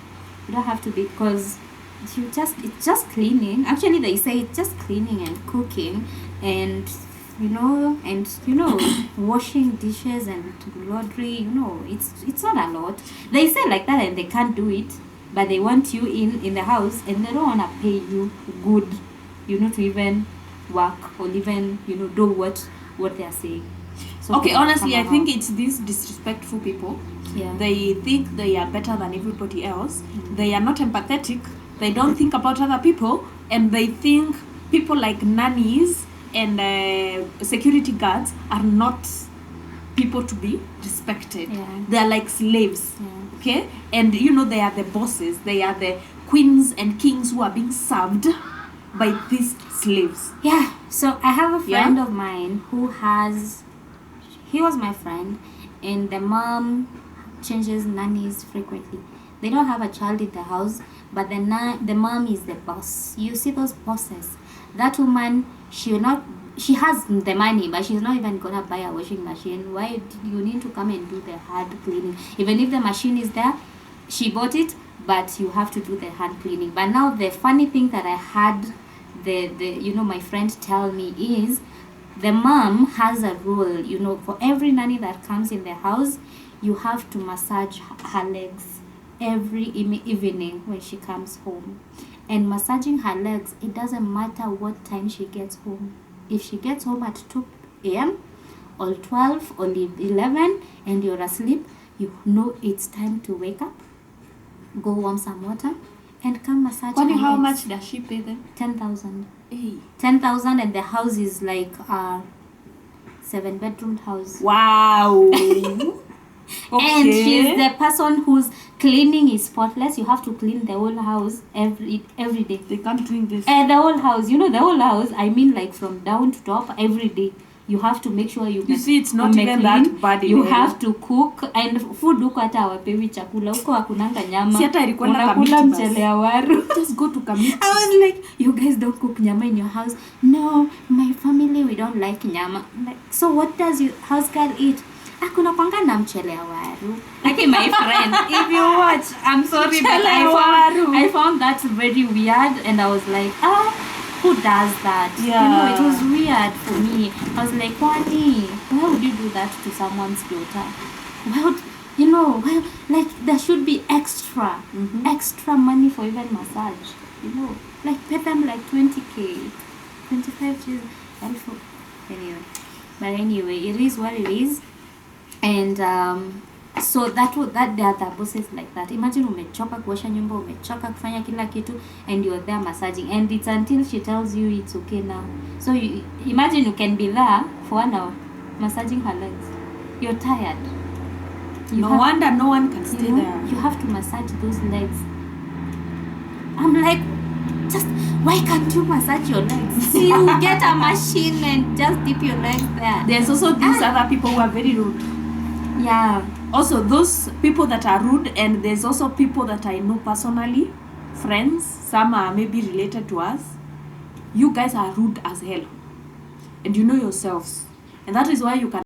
don't have to be, because it's just cleaning. Actually, they say it's just cleaning and cooking, and you know, washing dishes and laundry. You know, it's not a lot. They say like that, and they can't do it, but they want you in the house, and they don't wanna pay you good, you know, to even work or even, you know, do what they are saying. So okay, honestly, I think it's these disrespectful people. They think they are better than everybody else. They are not empathetic. They don't think about other people, and they think people like nannies and security guards are not people to be respected. They are like slaves. Okay, and you know, they are the bosses. They are the queens and kings who are being served by these slaves. So I have a friend of mine he was my friend, and the mom changes nannies frequently. They don't have a child in the house, but the mom is the boss. You see those bosses. That woman, she has the money, but she's not even gonna buy a washing machine. Why do you need to come and do the hard cleaning? Even if the machine is there, she bought it, but you have to do the hand cleaning. But now the funny thing that I had my friend tell me is the mom has a rule, for every nanny that comes in the house, you have to massage her legs every evening when she comes home. And massaging her legs, it doesn't matter what time she gets home. If she gets home at 2 a.m. or 12 or 11 and you're asleep, you know it's time to wake up, go warm some water, and come massage her How legs. much does she pay them? 10,000. Hey. 10,000, and the house is like a 7-bedroom house. Wow. And she's the person whose cleaning is spotless. You have to clean the whole house every day. They can't doing this. And the whole house, the whole house, I mean like from down to top, every day. You have to make sure you see, it's not even that bad. You have to cook, and food huko hata hawapewi chakula. Huko hakunanga nyama. Si hata ilikuwa na unakula mchele ya waru. Just go to Kamiti. I was like, you guys don't cook nyama in your house? No, my family, we don't like nyama. Like, so what does your house girl eat? Kuna kwanga na mchele ya waru. Okay, my friend, if you watch, I'm sorry, but I found that very weird, and I was like, who does that? Yeah. It was weird for me. I was like, why would you do that to someone's daughter? Like there should be extra money for even massage. Like pay them like 20K, 25K. Anyway, it is what it is. And so that there are the bosses like that. Imagine umechoka kuosha nyumba, umechoka kufanya kila kitu, and you're there massaging, and it's until she tells you it's okay now. So imagine you can be there for 1 hour massaging her legs. You're tired. No wonder no one can stay there. You have to massage those legs. I'm like, just why can't you massage your legs? You get a machine and just dip your legs there. There's also these other people who are very rude. Yeah. Also, those people that are rude, and there's also people that I know personally, friends, some are maybe related to us. You guys are rude as hell. And you know yourselves. And that is why you can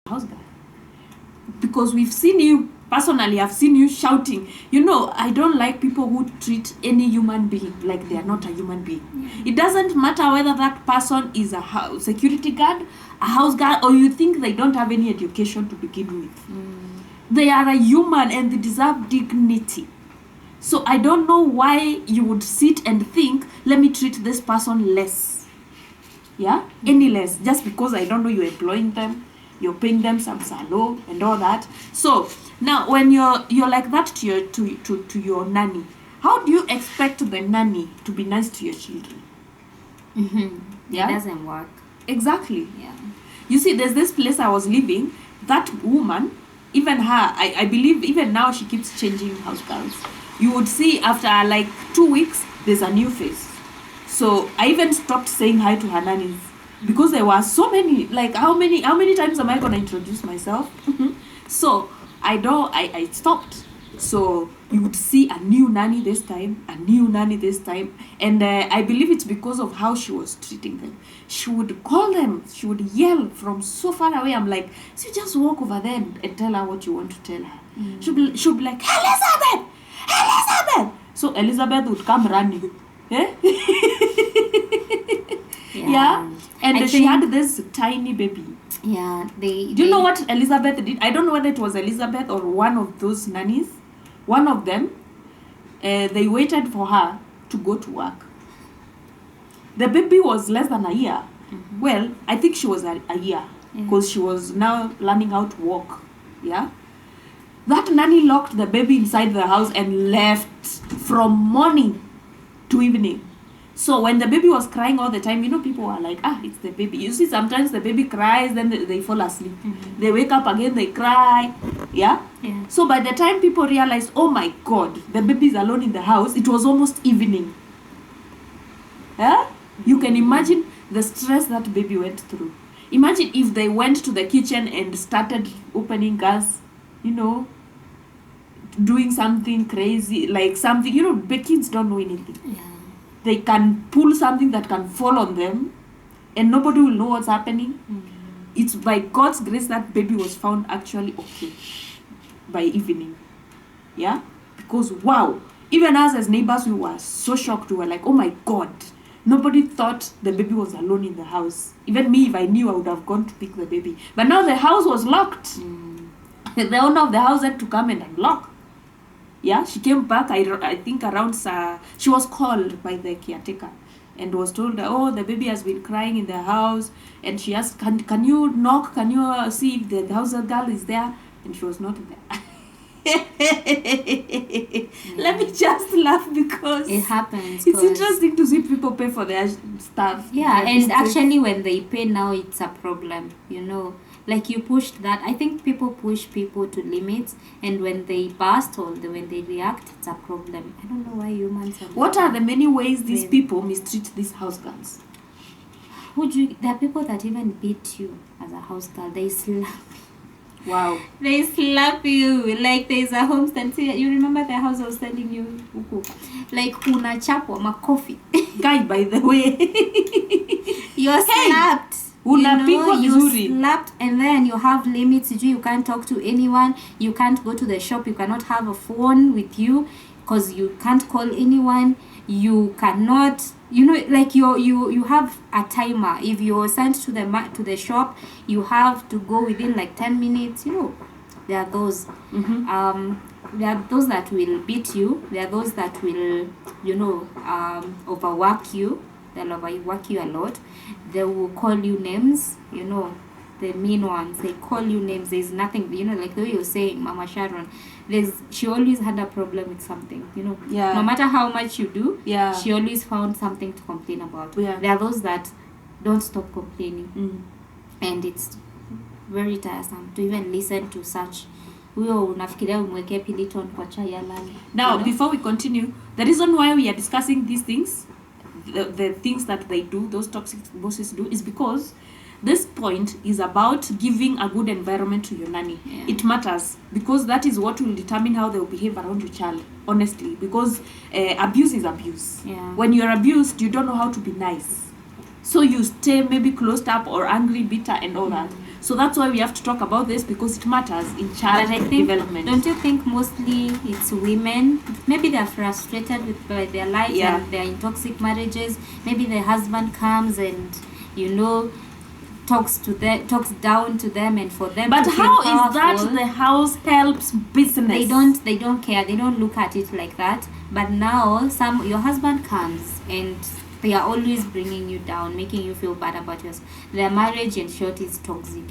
house guy. Because we've seen you, personally, I've seen you shouting. I don't like people who treat any human being like they are not a human being. Yeah. It doesn't matter whether that person is a security guard, a house guard, or you think they don't have any education to begin with. They are a human and they deserve dignity. So I don't know why you would sit and think, let me treat this person less. Yeah? Any less. Just because I don't know you're employing them, you're paying them some salary and all that. So now when you're like that to your nanny, how do you expect the nanny to be nice to your children? Yeah? It doesn't work. Exactly. Yeah. You see, there's this place I was living, that woman, even her, I believe even now she keeps changing house girls. You would see after like 2 weeks, there's a new face. So I even stopped saying hi to her nannies because there were so many, like how many times am I going to introduce myself? So I stopped. So you would see a new nanny this time, and I believe it's because of how she was treating them. She would call them, she would yell from so far away. I'm like, so you just walk over there and tell her what you want to tell her. She'll be like, Elizabeth! So Elizabeth would come running. Yeah. And she had this tiny baby. Yeah. Do you know what Elizabeth did? I don't know whether it was Elizabeth or one of those nannies. One of them, they waited for her to go to work. The baby was less than a year. Well, I think she was a year because she was now learning how to walk. Yeah. That nanny locked the baby inside the house and left from morning to evening. So when the baby was crying all the time, people were like, it's the baby. You see, sometimes the baby cries, then they fall asleep. They wake up again, they cry. Yeah? So by the time people realized, oh my God, the baby is alone in the house, it was almost evening. Yeah? You can imagine the stress that baby went through. Imagine if they went to the kitchen and started opening gas, doing something crazy, like something, kids don't know anything. Yeah. They can pull something that can fall on them and nobody will know what's happening. It's by God's grace that baby was found actually okay by evening. Yeah? Because wow, Even us as neighbors, we were so shocked. We were like, oh my God. Nobody thought the baby was alone in the house. Even me, if I knew, I would have gone to pick the baby. But now the house was locked. The owner of the house had to come and unlock. Yeah, she came back, I think around, she was called by the caretaker and was told, oh, the baby has been crying in the house. And she asked, can you knock? Can you see if the house girl is there? And she was not there. Let me just laugh because it happens. It's interesting to see people pay for their stuff. Yeah, and actually when they pay now, it's a problem, you know. Like you pushed that. I think people push people to limits, and when they burst or when they react, it's a problem. I don't know why humans are. What are the many ways these people mistreat these house girls? There are people that even beat you as a house girl. They slap. Wow. They slap you. Like there's a homestead. You remember the house I was telling you? Like unachapwa makofi. Guy, by the way. You're slapped. You slapped, and then you have limits. You can't talk to anyone. You can't go to the shop. You cannot have a phone with you because you can't call anyone. You cannot, like you have a timer. If you're sent to the shop, you have to go within like 10 minutes. There are those. There are those that will beat you. There are those that will, overwork you. They'll overwork you a lot. They will call you names, the mean ones. They call you names. There's nothing, like the way you're saying, Mama Sharon, she always had a problem with something, Yeah. No matter how much you do, yeah, she always found something to complain about. Yeah. There are those that don't stop complaining. And it's very tiresome to even listen to such. Now, before we continue, the reason why we are discussing these things, the things that they do, those toxic bosses do, is because this point is about giving a good environment to your nanny. Yeah. It matters because that is what will determine how they will behave around your child, honestly, because abuse is abuse. Yeah. When you're abused, you don't know how to be nice, so you stay maybe closed up or angry, bitter, and all that. So that's why we have to talk about this, because it matters in child development. Don't you think mostly it's women? Maybe they're frustrated by their lives and they're in toxic marriages. Maybe the husband comes and, talks down to them, and for them. But how is that the house helps business? They don't care. They don't look at it like that. But now your husband comes and they are always bringing you down, making you feel bad about yourself. Their marriage, in short, is toxic,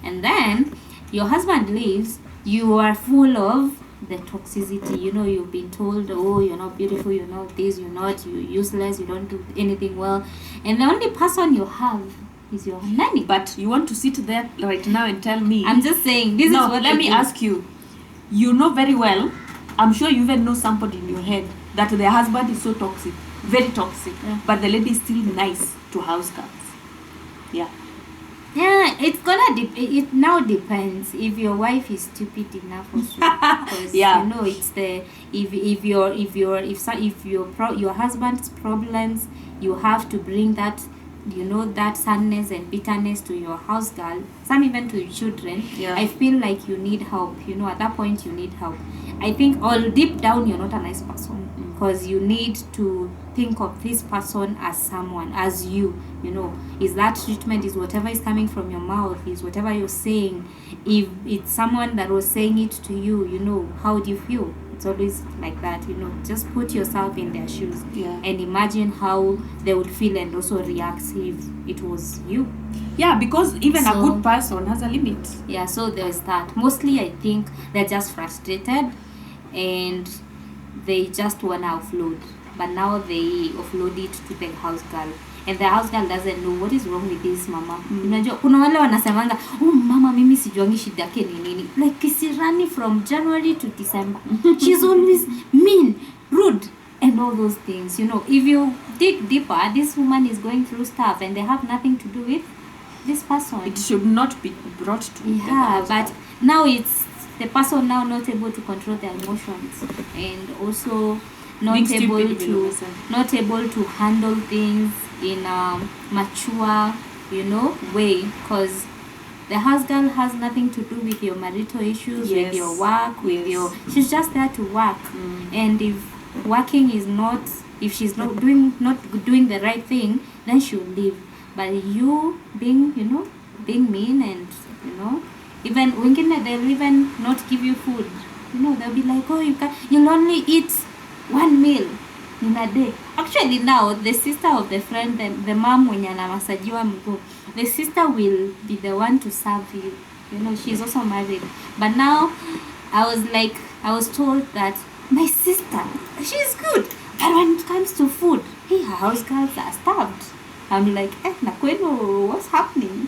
And then your husband leaves, you are full of the toxicity. You've been told, oh, you're not beautiful, you're not this, you're useless, you don't do anything well. And the only person you have is your nanny. But you want to sit there right now and tell me. I'm just saying, this is what let me ask you. You know very well, I'm sure you even know somebody in your head, that their husband is so toxic. Very toxic, but the lady is still nice to house girls. Yeah, it's gonna it now depends if your wife is stupid enough also. Because it's the if your husband's problems, you have to bring that that sadness and bitterness to your house girl, some even to your children. I feel like you need help. At that point you need help. I think all deep down you're not a nice person, because you need to think of this person as someone, as you. Is that treatment, is whatever is coming from your mouth, is whatever you're saying, if it's someone that was saying it to you, how do you feel? It's always like that. Just put yourself in their shoes and imagine how they would feel and also react if it was you. Because even a good person has a limit. So there's that. Mostly I think they're just frustrated and they just want to offload, but now they offload it to the house girl, and the house girl doesn't know what is wrong with this mama. Unajua kuna wale wanasemanga, oh mama mimi sijuangi shida yake ni nini, like kisirani from January to December. She's always mean, rude, and all those things. If you dig deeper, this woman is going through stuff and they have nothing to do with this person. It should not be brought to the house. But now it's the person now not able to control their emotions, and also not able to handle things in a mature way, because the house girl has nothing to do with your marital issues, with your work, she's just there to work. And if working is not, if she's not doing the right thing, then she'll leave. But you being, being mean, and even wengine, they'll even not give you food. They'll be like, oh, you'll only eat one meal in a day. Actually, now the sister of the friend, the mom mwenye anamasajiwa mguu, the sister will be the one to serve you. She's also married. But now I was told that my sister, she's good, but when it comes to food, hey, her house girls are starved. I'm like, na kwenu, what's happening?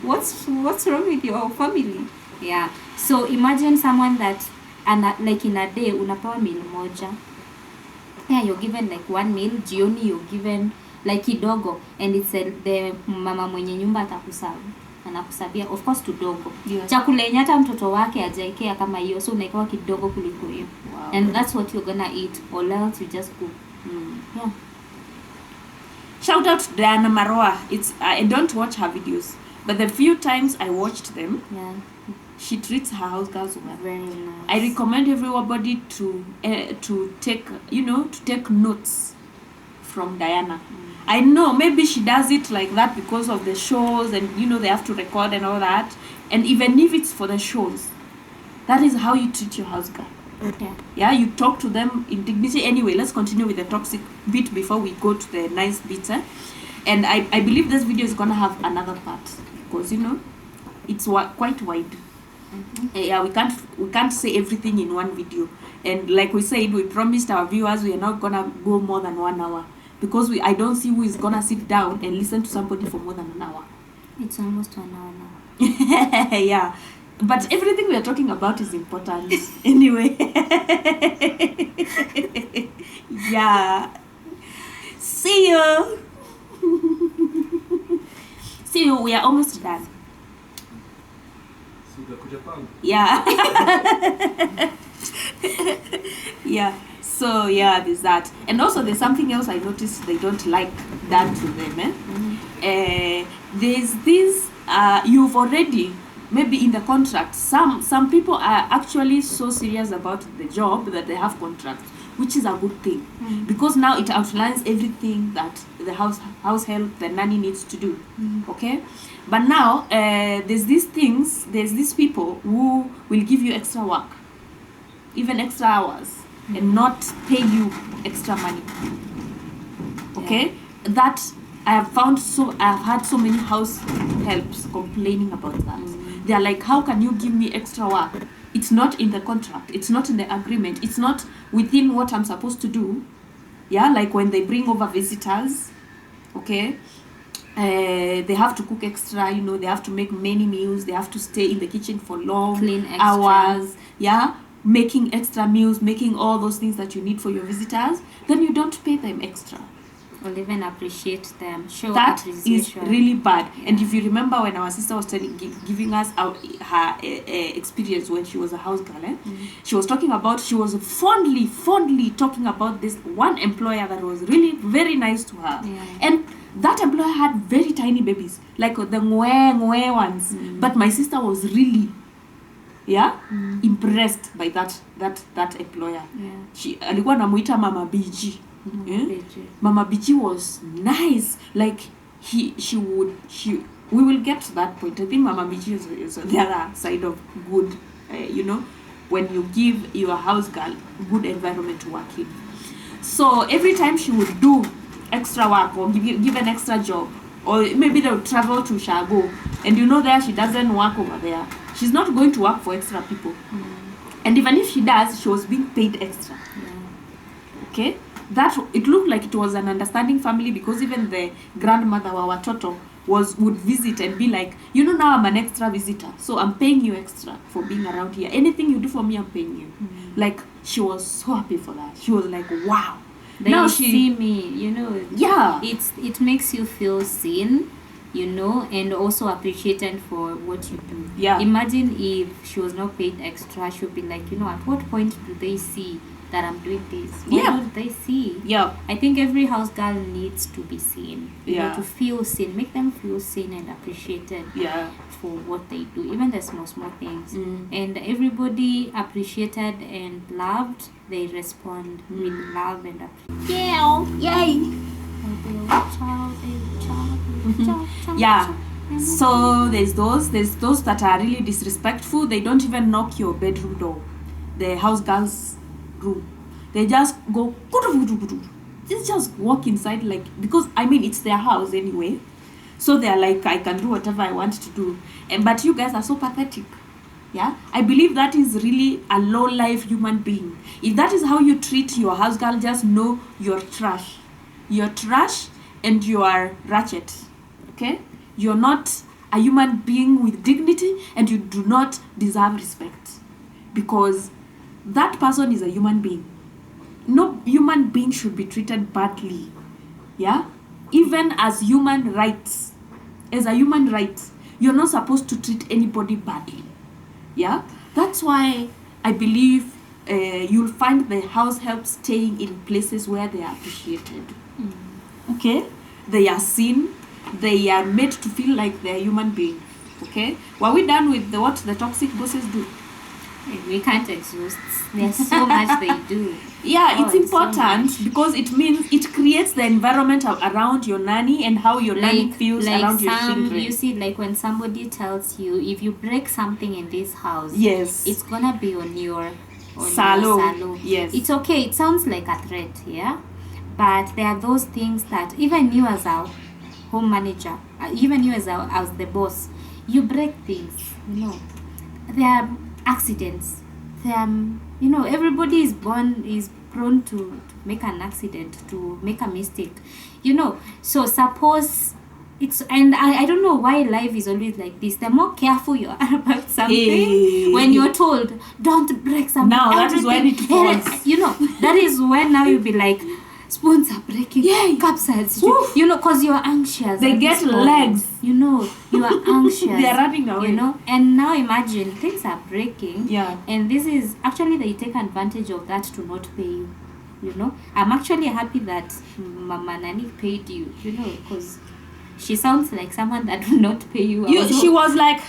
What's wrong with your family? Yeah. So imagine someone that, like in a day unapewa meal moja. Yeah, you're given like one meal. Jioni you're given like kidogo, and it's the mama mwenye nyumba anakusabia, of course tudogo. Yeah. Chakula yenye hata mtoto wake hajaikea kama hiyo, so unaikawa kidogo kuliko hiyo. Wow. And that's what you're gonna eat, or else you just cook. Yeah. Shout out to Diana Maroa. I don't watch her videos, but the few times I watched them, yeah, she treats her house girls well. Very nice. I recommend everybody to take notes from Diana. I know maybe she does it like that because of the shows, and they have to record and all that. And even if it's for the shows, that is how you treat your house girl. Okay. Yeah, you talk to them in dignity. Anyway, let's continue with the toxic bit before we go to the nice bits. And I believe this video is gonna have another part, because it's quite wide. Yeah, we can't say everything in one video. And like we said, we promised our viewers we are not gonna go more than 1 hour, because I don't see who is gonna sit down and listen to somebody for more than an hour. It's almost 1 hour now. Yeah, but everything we are talking about is important. Anyway. Yeah. See you. See you. We are almost done. Yeah. Yeah. So yeah, there's that. And also there's something else I noticed they don't like done to them. There's this you've already, maybe in the contract, some people are actually so serious about the job that they have contracts, which is a good thing. Because now it outlines everything that the house help, the nanny needs to do. Okay. But now there's these people who will give you extra work, even extra hours, and not pay you extra money. Okay. Yeah. That I have had so many house helps complaining about that. They're like, how can you give me extra work? It's not in the contract. It's not in the agreement. It's not within what I'm supposed to do. Yeah, like when they bring over visitors, okay, they have to cook extra, they have to make many meals. They have to stay in the kitchen for long hours. Yeah, making extra meals, making all those things that you need for your visitors. Then you don't pay them extra. Or even appreciate them. Show that appreciation. Is really bad. Yeah. And if you remember when our sister was giving us her experience when she was a house girl, she was talking about, she was fondly talking about this one employer that was really very nice to her. Yeah. And that employer had very tiny babies, like the ngwe ones. But my sister was really impressed by that employer. Yeah. She alikuwa anamuita Mama BG. Mama BG was nice. Like we will get to that point. I think Mama BG is the other side of good, when you give your house girl good environment to work in. So every time she would do extra work or give an extra job, or maybe they'll travel to Shago, and there she doesn't work over there. She's not going to work for extra people. And even if she does, she was being paid extra. Okay? That it looked like it was an understanding family, because even the grandmother wa watoto would visit and be like, now I'm an extra visitor, so I'm paying you extra for being around here. Anything you do for me, I'm paying you. Like, she was so happy for that. She was like, wow. Now she see me, Yeah. It makes you feel seen, and also appreciated for what you do. Yeah. Imagine if she was not paid extra, she'll be like, at what point do they see that I'm doing this? Why Yeah. don't they see? Yeah. I think every house girl needs to be seen. You know, Yeah. to feel seen. Make them feel seen and appreciated Yeah. for what they do, even the small things. Mm. And everybody appreciated and loved, they respond with love and appreciation. Yeah. Yay. Yeah. So there's those that are really disrespectful. They don't even knock your bedroom door, the house girl's room. They just go. They just walk inside, like, because I mean it's their house anyway. So they're like, I can do whatever I want to do. And but you guys are so pathetic. Yeah, I believe that is really a low life human being. If that is how you treat your house girl, just know you're trash. You're trash and you are ratchet. Okay? You're not a human being with dignity and you do not deserve respect. Because that person is a human being. No human being should be treated badly. Yeah? Even as human rights. As a human right, you're not supposed to treat anybody badly. Yeah? That's why I believe you'll find the house help staying in places where they are appreciated. Okay? They are seen. They are made to feel like they're human beings. Okay? Were we done with what the toxic bosses do? We can't exhaust. There's so much they do. Yeah, Oh, it's it's so important much. because it means it creates the environment around your nanny and how your nanny feels around your children. You see, like when somebody tells you, if you break something in this house, Yes. it's gonna be on your Salo. salo. Yes. It's okay. It sounds like a threat, yeah. But there are those things that even you as a home manager, even you as the boss, you break things. You know, there are accidents. There are, you know, everybody is prone to make an accident, to make a mistake. You know, so suppose it's, and I don't know why life is always like this. The more careful you are about something, Hey. when you're told don't break something, Now that is when it falls. you know, that is when now you'll be like, spoons are breaking, cups are, you know, because you're anxious. They at get this point. legs. You know, you are anxious. They are running away. You know, and now imagine things are breaking. Yeah. And this is actually, they take advantage of that to not pay you. You know, I'm actually happy that Mama Nanny paid you. You know, because she sounds like someone that will not pay you. She was like,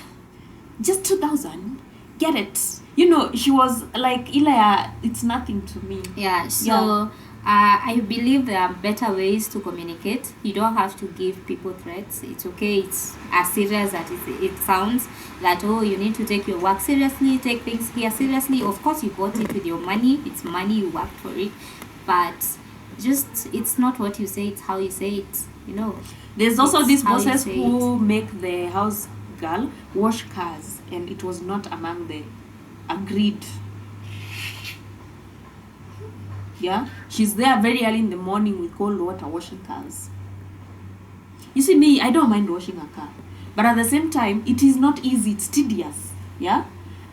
just 2,000, get it. You know, she was like, Ilaya, it's nothing to me. Yeah, so Yeah. I believe there are better ways to communicate. You don't have to give people threats. It's okay. It's as serious as it sounds, that, oh, you need to take your work seriously, take things here seriously. Of course, you bought it with your money. It's money, you worked for it. But just, it's not what you say, it's how you say it, you know. There's also It's these how you bosses say who make the house girl wash cars, and it was not among the agreed. Yeah, she's there very early in the morning with cold water washing cars. You see, me, I don't mind washing a car, but at the same time, it is not easy. It's tedious. Yeah,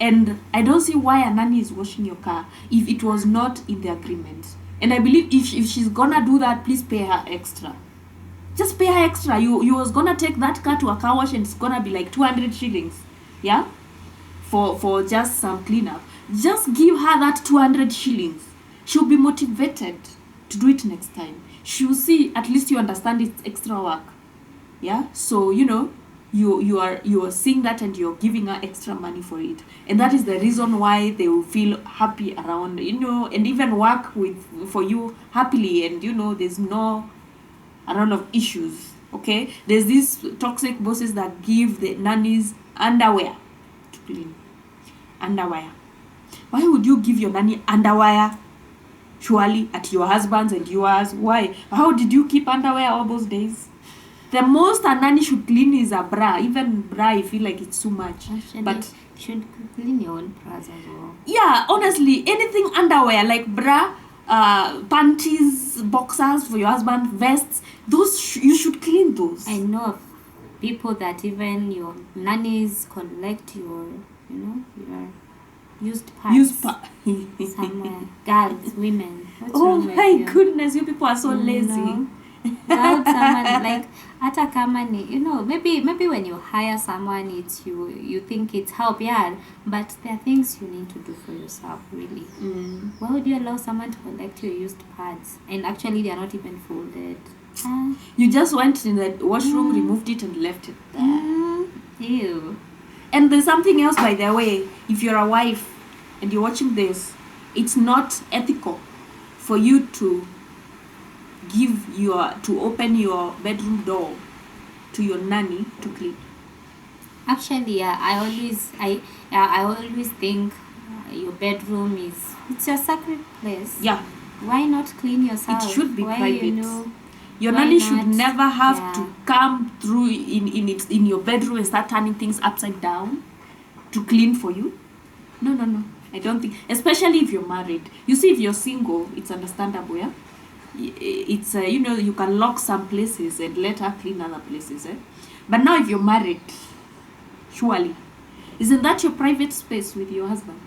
and I don't see why a nanny is washing your car if it was not in the agreement. And I believe if she's gonna do that, please pay her extra. Just pay her extra. You was gonna take that car to a car wash and it's gonna be like 200 shillings. Yeah, for just some cleanup. Just give her that 200 shillings. She'll be motivated to do it next time. She'll see, at least you understand it's extra work. Yeah, so you know, you are seeing that and you're giving her extra money for it, and that is the reason why they will feel happy around, you know, and even work for you happily, and you know, there's no a lot of issues. Okay, there's these toxic bosses that give the nannies underwear to clean. Underwear. Why would you give your nanny underwear? Surely at your husband's and yours. Why? How did you keep underwear all those days? The most a nanny should clean is a bra. Even bra, I feel like it's too much. Actually, But you should clean your own bras as well. yeah, honestly, anything underwear like bra, panties, boxers for your husband, vests, those you should clean those. I know of people that even your nannies collect your, you know, your used parts somewhere. Girls, women. What's Oh wrong with my you? goodness, you people are so lazy. No. without someone like hata kama ni, you know, maybe when you hire someone, it's you think it's help, yeah, but there are things you need to do for yourself, really. Why would you allow someone to collect your used pads and actually they are not even folded? You just went in the washroom, removed it, and left it there. Ew. And there's something else, by the way. If you're a wife and you're watching this, it's not ethical for you to open your bedroom door to your nanny to clean. Actually, I always think your bedroom it's your sacred place. Yeah. Why not clean yourself? It should be Why, private. you know, your why nanny not? should never have Yeah. to come through in your bedroom and start turning things upside down to clean for you. No. I don't think, especially if you're married. You see, if you're single, it's understandable, yeah? It's, you know, you can lock some places and let her clean other places, eh? But now if you're married, surely, isn't that your private space with your husband?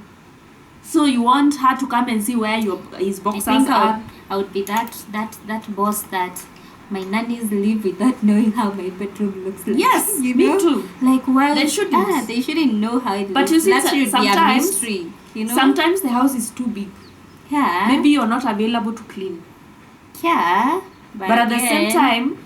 So you want her to come and see where his I boxers think are? I would be that boss that my nannies live without knowing how my bedroom looks like. Yes, you me know? too. Like, why? They shouldn't. They shouldn't know how it But looks. you see, that should be a sometimes- mystery. You know? Sometimes the house is too big. Yeah. Maybe you're not available to clean. Yeah. But at the same again, time,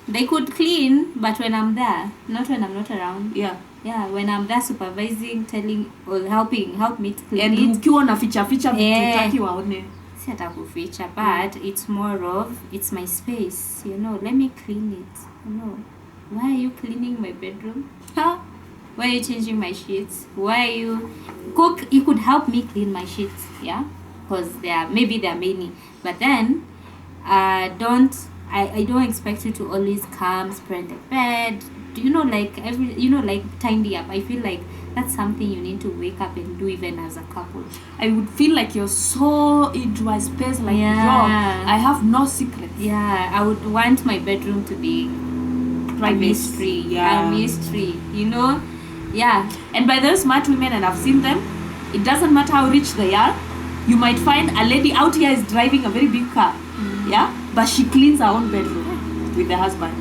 they could clean, but when I'm there, not when I'm not around. yeah. Yeah, when I'm there supervising, telling or help me to clean And it. ukiwa na ficha Eh. tutaki waone. Si hata kuficha, but it's more of, it's my space, you know, let me clean it, you know. Why are you cleaning my bedroom? Huh? Why are you changing my sheets? Why are you cook? You could help me clean my sheets, yeah, because maybe there are many, but then I don't expect you to always come spread the bed, you know, like like tidy up. I feel like that's something you need to wake up and do even as a couple. I would feel like you're so into my space, like, Yeah. yo, I have no secrets. Yeah, I would want my bedroom to be a mystery. Yeah. A mystery, you know? Yeah. And by those smart women, and I've seen them, it doesn't matter how rich they are. You might find a lady out here is driving a very big car, yeah, but she cleans her own bedroom with the husband.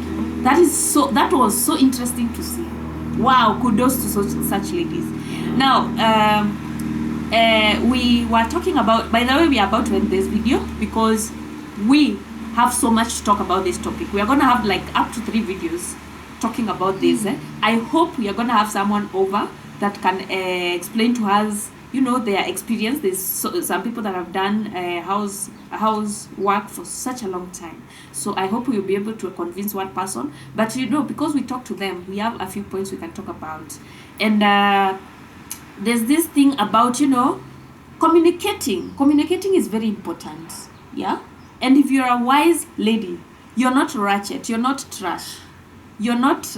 That was so interesting to see. Wow, kudos to such ladies. Now, we were talking about, by the way, we are about to end this video because we have so much to talk about this topic. We are going to have like up to 3 videos talking about this. I hope we are going to have someone over that can explain to us, you know, their experience. There's some people that have done house work for such a long time. So I hope we'll be able to convince one person. But, you know, because we talk to them, we have a few points we can talk about. And there's this thing about, you know, communicating. Communicating is very important, yeah? And if you're a wise lady, you're not ratchet, you're not trash, you're not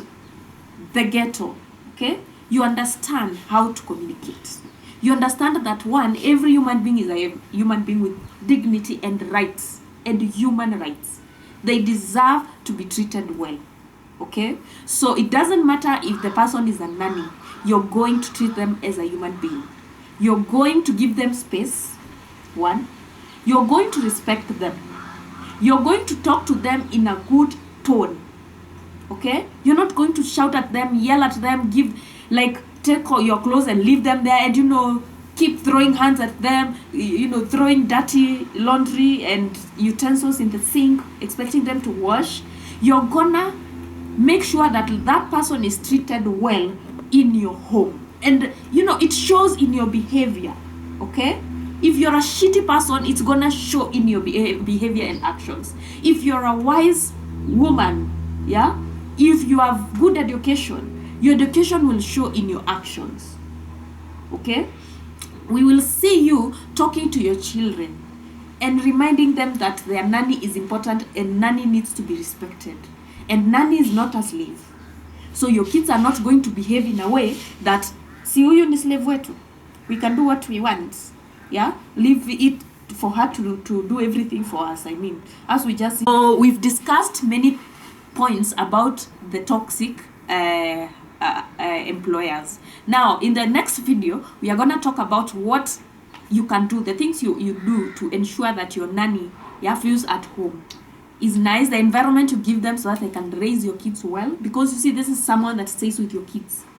the ghetto, okay? You understand how to communicate. You understand that every human being is a human being with dignity and rights, and human rights. They deserve to be treated well, okay? So it doesn't matter if the person is a nanny, you're going to treat them as a human being. You're going to give them space, one. You're going to respect them. You're going to talk to them in a good tone, okay? You're not going to shout at them, yell at them, take your clothes and leave them there and, you know, keep throwing hands at them, you know, throwing dirty laundry and utensils in the sink, expecting them to wash. You're gonna make sure that that person is treated well in your home. And, you know, it shows in your behavior, okay? If you're a shitty person, it's gonna show in your behavior and actions. If you're a wise woman, yeah, if you have good education, your education will show in your actions, okay? We will see you talking to your children and reminding them that their nanny is important and nanny needs to be respected. And nanny is not a slave. So your kids are not going to behave in a way that, si huyu ni slave wetu, we can do what we want. Yeah, leave it for her to do everything for us. I mean, as we just so we've discussed many points about the toxic employers. Now, in the next video, we are gonna talk about what you can do, the things you do to ensure that your nanny feels at home is nice, the environment you give them so that they can raise your kids well, because you see, this is someone that stays with your kids.